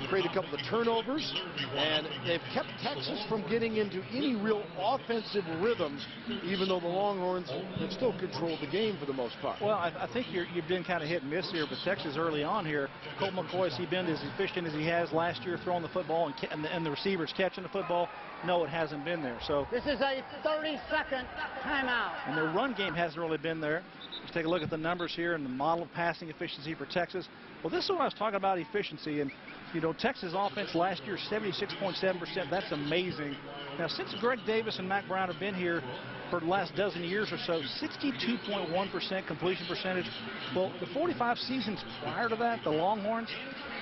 created a couple of turnovers, and they've kept Texas from getting into any real offensive rhythm, even though the Longhorns have still controlled the game for the most part. Well, I think you've been kind of hit and miss here, but Texas early on here, Colt McCoy, has he been as efficient as he has last year throwing the football and the receivers catching the football? No, it hasn't been there. So this is a 30-second timeout. And their run game hasn't really been there. Let's take a look at the numbers here and the model of passing efficiency for Texas. Well, this is what I was talking about, efficiency. And, you know, Texas offense last year, 76.7%. That's amazing. Now, since Greg Davis and Mac Brown have been here for the last dozen years or so, 62.1% completion percentage. Well, the 45 seasons prior to that, the Longhorns,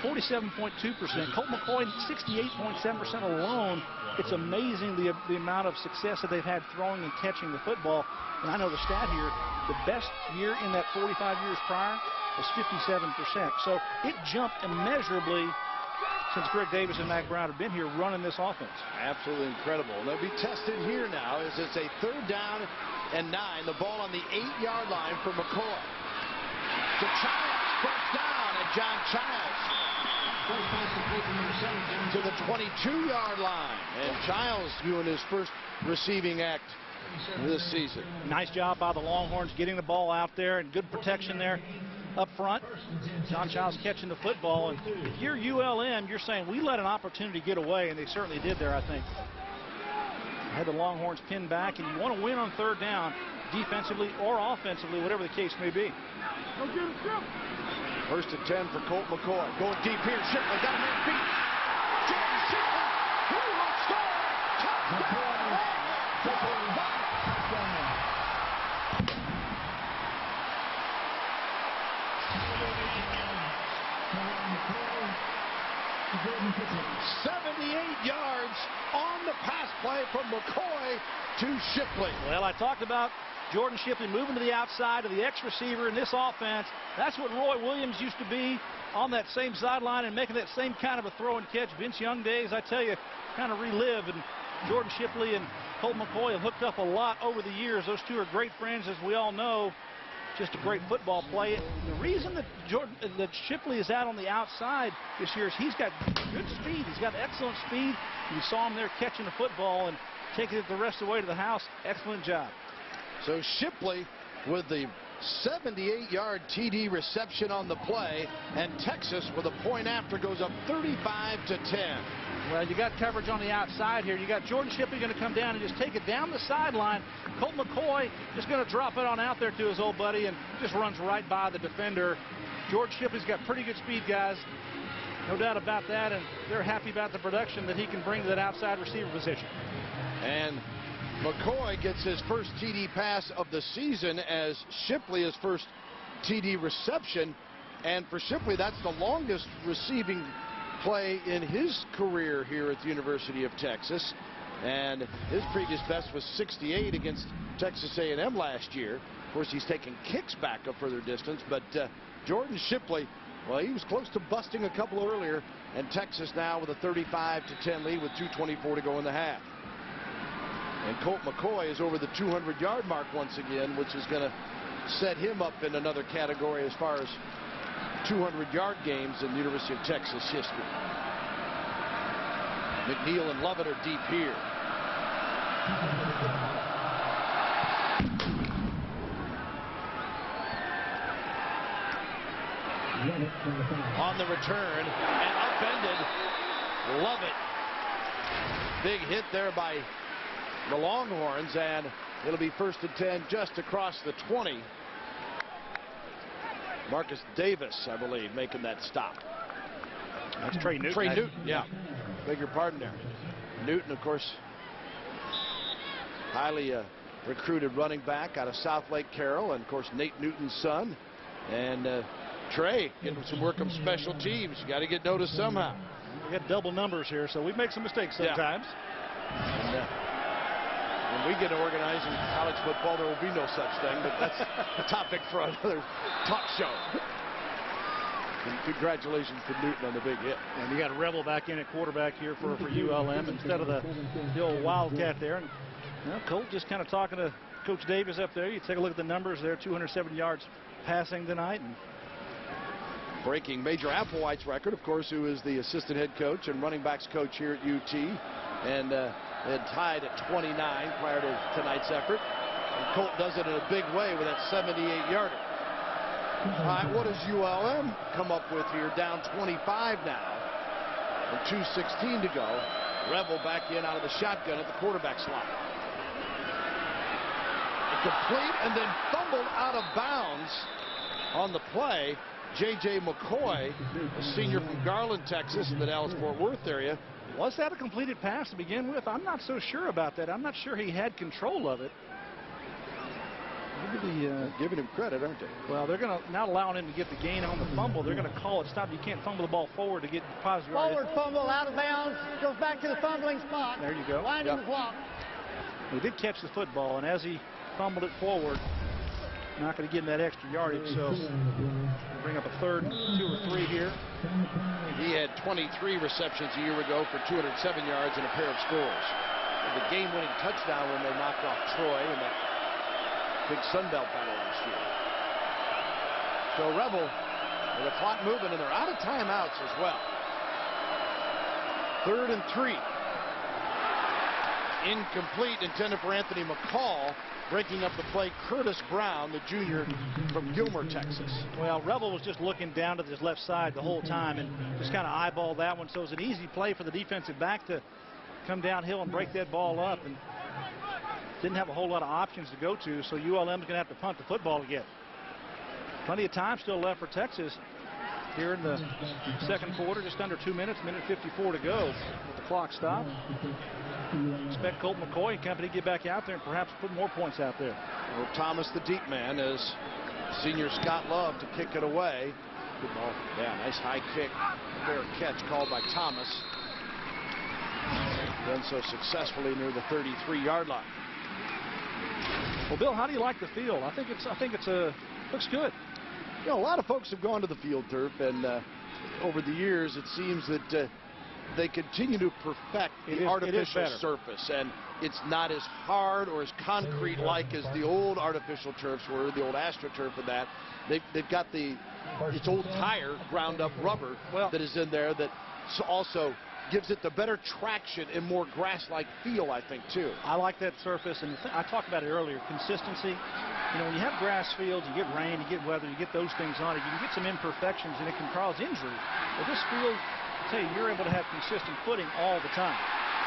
47.2%. Colt McCoy, 68.7% alone. It's amazing the amount of success that they've had throwing and catching the football. And I know the stat here, the best year in that 45 years prior was 57%. So it jumped immeasurably since Greg Davis and Mac Brown have been here running this offense. Absolutely incredible. They'll be tested here now as it's a 3rd down and 9. The ball on the 8-yard line for McCoy. To Childs, first down, and John Childs to the 22-yard line. And Childs doing his first receiving act this season. Nice job by the Longhorns getting the ball out there, and good protection there up front. John Childs catching the football, and if you're ULM, you're saying we let an opportunity get away, and they certainly did there, I think. Had the Longhorns pinned back, and you want to win on 3rd down defensively or offensively, whatever the case may be. First and 10 for Colt McCoy. Going deep here. Shipley got a man beat. Jordan Shipley. He will score. Touchdown. 78 yards on the pass play from McCoy to Shipley. Well, I talked about Jordan Shipley moving to the outside of the X-receiver in this offense. That's what Roy Williams used to be on that same sideline and making that same kind of a throw and catch. Vince Young days, I tell you, kind of relive. And Jordan Shipley and Colt McCoy have hooked up a lot over the years. Those two are great friends, as we all know. Just a great football play. The reason that Shipley is out on the outside this year is he's got good speed. He's got excellent speed. You saw him there catching the football and taking it the rest of the way to the house. Excellent job. So Shipley with the 78-yard TD reception on the play, and Texas with a point after goes up 35-10. Well, you got coverage on the outside here. You got Jordan Shipley going to come down and just take it down the sideline. Colt McCoy just going to drop it on out there to his old buddy and just runs right by the defender. George Shipley's got pretty good speed, guys. No doubt about that, and they're happy about the production that he can bring to that outside receiver position. And McCoy gets his first TD pass of the season as Shipley his first TD reception. And for Shipley, that's the longest receiving play in his career here at the University of Texas. And his previous best was 68 against Texas A&M last year. Of course, he's taking kicks back a further distance. But Jordan Shipley, well, he was close to busting a couple earlier. And Texas now with a 35-10 lead with 2:24 to go in the half. And Colt McCoy is over the 200-yard mark once again, which is going to set him up in another category as far as 200-yard games in the University of Texas history. McNeil and Lovett are deep here. On the return and upended. Lovett. Big hit there by the Longhorns, and it'll be 1st and 10 just across the 20. Marcus Davis, I believe, making that stop. That's Trey Newton. Trey Newton, yeah. Beg your pardon there. Newton, of course, highly recruited running back out of South Lake Carroll, and of course Nate Newton's son. And Trey getting some work on special teams. You got to get noticed somehow. We got double numbers here, so we make some mistakes sometimes. Yeah. And, when we get organized in college football, there will be no such thing, but that's a topic for another talk show. And congratulations to Newton on the big hit. And you got Rebel back in at quarterback here for ULM instead of the old Wildcat there. And Colt just kind of talking to Coach Davis up there. You take a look at the numbers there, 207 yards passing tonight. And breaking Major Applewhite's record, of course, who is the assistant head coach and running backs coach here at UT. And they had tied at 29 prior to tonight's effort. And Colt does it in a big way with that 78-yarder. All right, what does ULM come up with here? Down 25 now. And 2:16 to go. Rebel back in out of the shotgun at the quarterback slot. Complete and then fumbled out of bounds on the play. J.J. McCoy, a senior from Garland, Texas, in the Dallas-Fort Worth area. Was that a completed pass to begin with? I'm not so sure about that. I'm not sure he had control of it. Giving him credit, aren't they? Well, they're going to not allowing him to get the gain on the fumble. They're going to call it stop. You can't fumble the ball forward to get positive yardage. Forward fumble out of bounds. Goes back to the fumbling spot. There you go. Winding the clock. He did catch the football, and as he fumbled it forward, not going to get him that extra yardage, so we'll bring up a 3rd and 2 or 3 here. He had 23 receptions a year ago for 207 yards and a pair of scores. The game-winning touchdown when they knocked off Troy in that big Sun Belt battle last year. So Rebel with the clock moving, and they're out of timeouts as well. 3rd and 3. Incomplete, intended for Anthony McCall. Breaking up the play, Curtis Brown, the junior from Gilmer, Texas. Well, Rebel was just looking down to his left side the whole time and just kind of eyeballed that one. So it was an easy play for the defensive back to come downhill and break that ball up. And didn't have a whole lot of options to go to, so ULM is going to have to punt the football again. Plenty of time still left for Texas here in the second quarter, just under 2 minutes, minute 54 to go with the clock stopped. Expect Colt McCoy and company to get back out there and perhaps put more points out there. Well, Thomas the deep man as senior Scott Love to kick it away. Good ball. Yeah, nice high kick. Fair catch called by Thomas. Done so successfully near the 33-yard line. Well, Bill, how do you like the field? I think it's looks good. You know, a lot of folks have gone to the field turf, and over the years, it seems that they continue to perfect the artificial surface, and it's not as hard or as concrete-like as the old artificial turfs were, the old AstroTurf and that. They've got it's old tire ground-up rubber that is in there that also gives it the better traction and more grass-like feel, I think, too. I like that surface, and I talked about it earlier, consistency. You know, when you have grass fields, you get rain, you get weather, you get those things on it, you can get some imperfections, and it can cause injury. But this field, I tell you, you're able to have consistent footing all the time.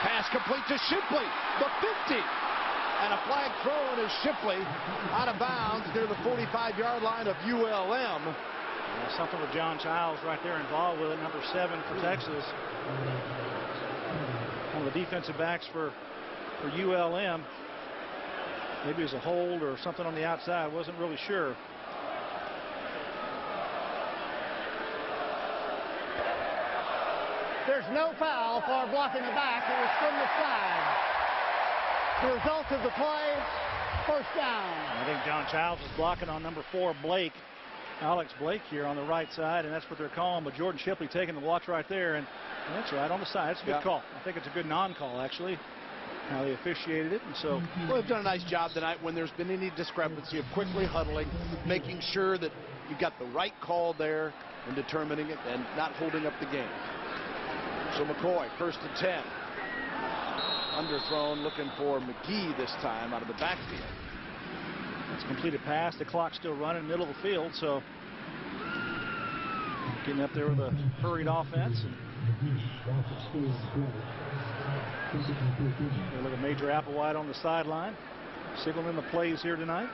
Pass complete to Shipley, the 50. And a flag thrown as Shipley out of bounds near the 45-yard line of ULM. Something with John Childs right there involved with it, number 7 for Texas. One of the defensive backs for for ULM. Maybe it was a hold or something on the outside. Wasn't really sure. There's no foul for blocking the back. It was from the side. The result of the play, first down. I think John Childs is blocking on number 4, Blake. Alex Blake here on the right side, and that's what they're calling. But Jordan Shipley taking the watch right there, and that's right on the side. That's a good call. I think it's a good non-call, actually, how they officiated it. And so, well, they've done a nice job tonight when there's been any discrepancy of quickly huddling, making sure that you've got the right call there and determining it and not holding up the game. So McCoy, 1st and 10. Underthrown, looking for McGee this time out of the backfield. It's a completed pass. The clock's still running, middle of the field, so getting up there with a hurried offense. Look at Major Applewhite on the sideline, signaling the plays here tonight.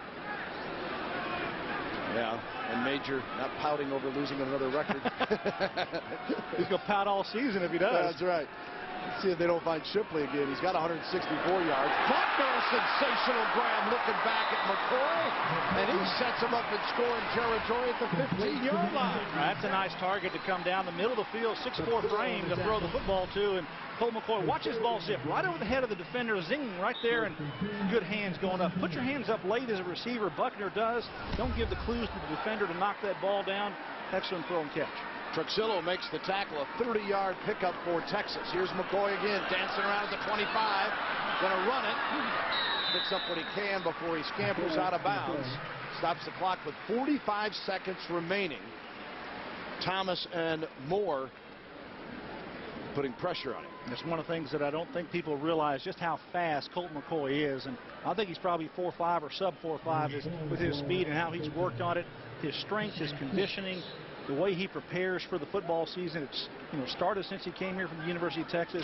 Yeah, and Major not pouting over losing another record. He's going to pout all season if he does. That's right. Let's see if they don't find Shipley again. He's got 164 yards. Buckner, a sensational grab looking back at McCoy, and he sets him up in scoring territory at the 15-yard line. That's a nice target to come down the middle of the field, 6'4" frame to throw the football to, and Colt McCoy, watch his ball zip right over the head of the defender, zing right there, and good hands going up. Put your hands up late as a receiver. Buckner does. Don't give the clues to the defender to knock that ball down. Excellent throw and catch. Truxillo makes the tackle, a 30-yard pickup for Texas. Here's McCoy again, dancing around at the 25. Gonna run it. Picks up what he can before he scampers out of bounds. Stops the clock with 45 seconds remaining. Thomas and Moore putting pressure on him. It's one of the things that I don't think people realize just how fast Colt McCoy is, and I think he's probably 4.5 or sub 4.5 with his speed and how he's worked on it, his strength, his conditioning, the way he prepares for the football season. It's started since he came here from the University of Texas.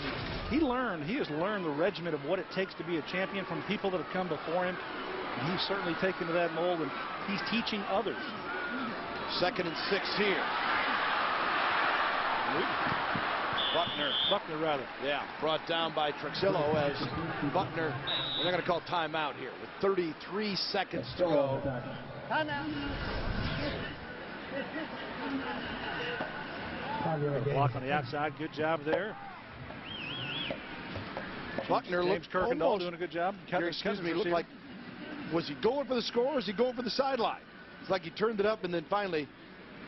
And he has learned the regiment of what it takes to be a champion from people that have come before him. And he's certainly taken to that mold, and he's teaching others. 2nd and 6 here. Buckner rather. Yeah, brought down by Truxillo as Buckner, they're going to call timeout here with 33 seconds to go. Timeout. Block on the outside. Good job there. Buckner James Kirkendall doing a good job. Looked like, was he going for the score or was he going for the sideline? It's like he turned it up, and then finally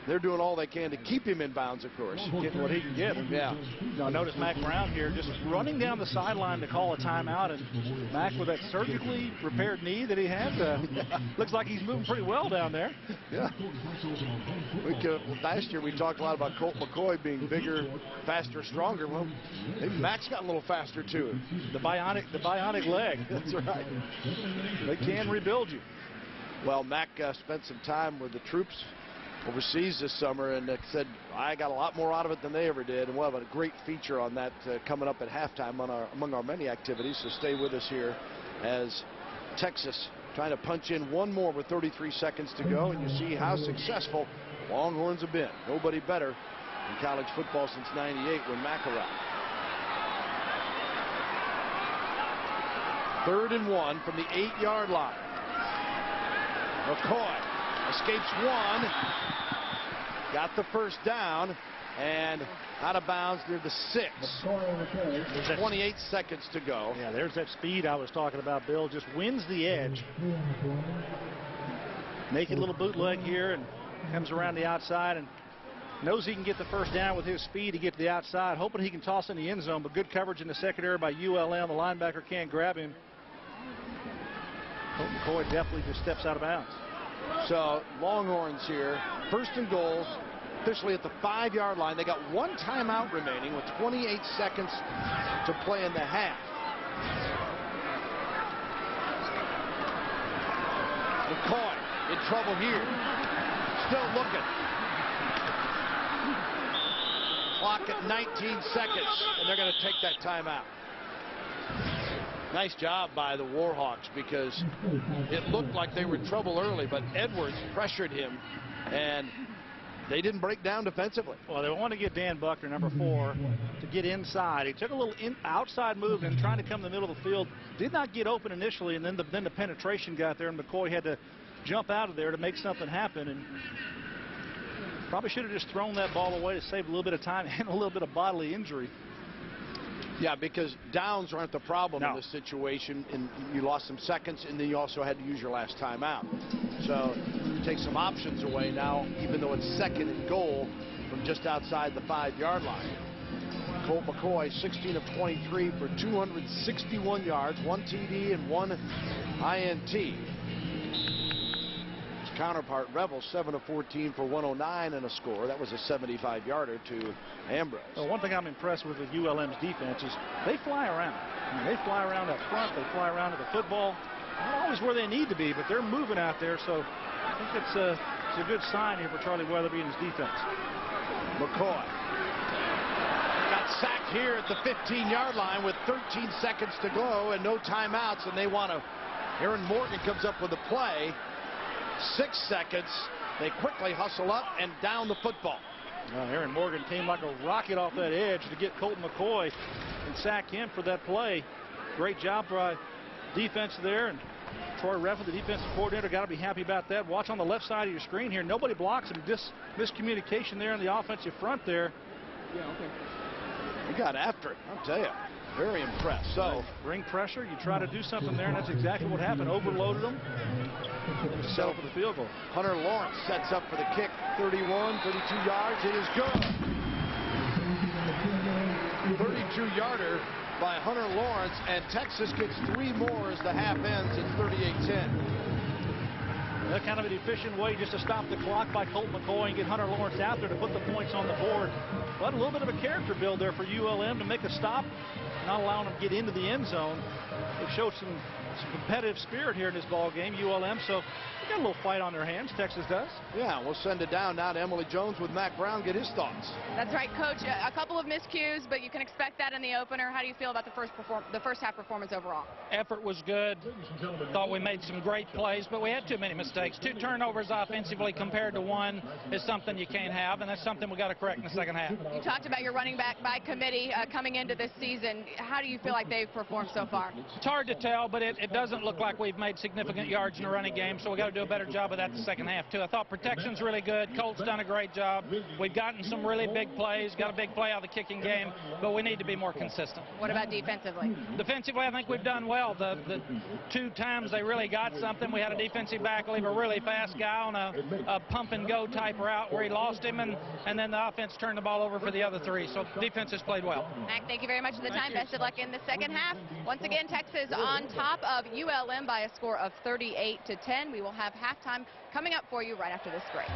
they're doing all they can to keep him in bounds, of course. Getting what he can get. Yeah. Now notice Mac Brown here just running down the sideline to call a timeout, and Mac with that surgically repaired knee that he had, looks like he's moving pretty well down there. Yeah. Last year we talked a lot about Colt McCoy being bigger, faster, stronger. Well, maybe Mac's got a little faster too. The bionic leg. That's right. They can rebuild you. Well, Mac spent some time with the troops overseas this summer, and said, I got a lot more out of it than they ever did, and we'll have a great feature on that coming up at halftime among our many activities, so stay with us here as Texas trying to punch in one more with 33 seconds to go, and you see how successful Longhorns have been. Nobody better in college football since '98 when Mac arrived. 3rd and 1 from the 8-yard line. McCoy escapes one, got the first down, and out of bounds near the 6. 28 seconds to go. Yeah, there's that speed I was talking about, Bill. Just wins the edge. Naked little bootleg here, and comes around the outside and knows he can get the first down with his speed to get to the outside, hoping he can toss in the end zone, but good coverage in the secondary by ULM. The linebacker can't grab him. Colt McCoy definitely just steps out of bounds. So Longhorns here, 1st and goals, officially at the 5-yard line. They got one timeout remaining with 28 seconds to play in the half. McCoy in trouble here. Still looking. Clock at 19 seconds, and they're going to take that timeout. Nice job by the Warhawks, because it looked like they were in trouble early, but Edwards pressured him, and they didn't break down defensively. Well, they want to get Dan Buckner, number 4, to get inside. He took a little outside move and trying to come to the middle of the field. Did not get open initially, and then the penetration got there, and McCoy had to jump out of there to make something happen. And probably should have just thrown that ball away to save a little bit of time and a little bit of bodily injury. Yeah, because downs aren't the problem in this situation, and you lost some seconds, and then you also had to use your last timeout. So you take some options away now, even though it's 2nd and goal from just outside the 5-yard line. Colt McCoy, 16 of 23 for 261 yards, 1 TD and 1 INT. His counterpart, Revel, 7 of 14 for 109 and a score. That was a 75-yarder to Ambrose. Well, one thing I'm impressed with ULM's defense is they fly around. I mean, they fly around up front. They fly around to the football. Not always where they need to be, but they're moving out there. So I think it's a good sign here for Charlie Weatherby and his defense. McCoy got sacked here at the 15-yard line with 13 seconds to go and no timeouts, and they want to. Aaron Morgan comes up with a play. 6 seconds. They quickly hustle up and down the football. Aaron Morgan came like a rocket off that edge to get Colt McCoy and sack him for that play. Great job by defense there, and Troy Reffel, the defensive coordinator, got to be happy about that. Watch on the left side of your screen here. Nobody blocks him. Just miscommunication there in the offensive front there. Yeah, okay. He got after it, I'll tell you. Very impressed. So ring pressure. You try to do something there, and that's exactly what happened. Overloaded them. Settle for the field goal. Hunter Lawrence sets up for the kick. 31, 32 yards. It is good. 32-yarder by Hunter Lawrence, and Texas gets 3 more as the half ends. It's 38-10. That kind of an efficient way just to stop the clock by Colt McCoy and get Hunter Lawrence out there to put the points on the board. But a little bit of a character build there for ULM to make a stop, not allowing them to get into the end zone. They've showed some competitive spirit here in this ball game, ULM. So they got a little fight on their hands, Texas does. Yeah, we'll send it down now to Emily Jones with Mac Brown. Get his thoughts. That's right, Coach. A couple of miscues, but you can expect that in the opener. How do you feel about the first half performance overall? Effort was good. Thought we made some great plays, but we had too many mistakes. 2 turnovers offensively compared to 1 is something you can't have, and that's something we got to correct in the second half. You talked about your running back by committee coming into this season. How do you feel like they've performed so far? It's hard to tell, but it doesn't look like we've made significant yards in the running game, so we got to do a better job of that in the second half too. I thought protection's really good. Colt's done a great job. We've gotten some really big plays, got a big play out of the kicking game, but we need to be more consistent. What about defensively? Defensively, I think we've done well. The 2 times they really got something, we had a defensive back leave a really fast guy on a pump and go type route where he lost him, and then the offense turned the ball over for the other 3. So defense has played well. Mac, thank you very much for the time. Best of luck in the second half. Once again, Texas on top of ULM by a score of 38-10. We will have halftime coming up for you right after this break.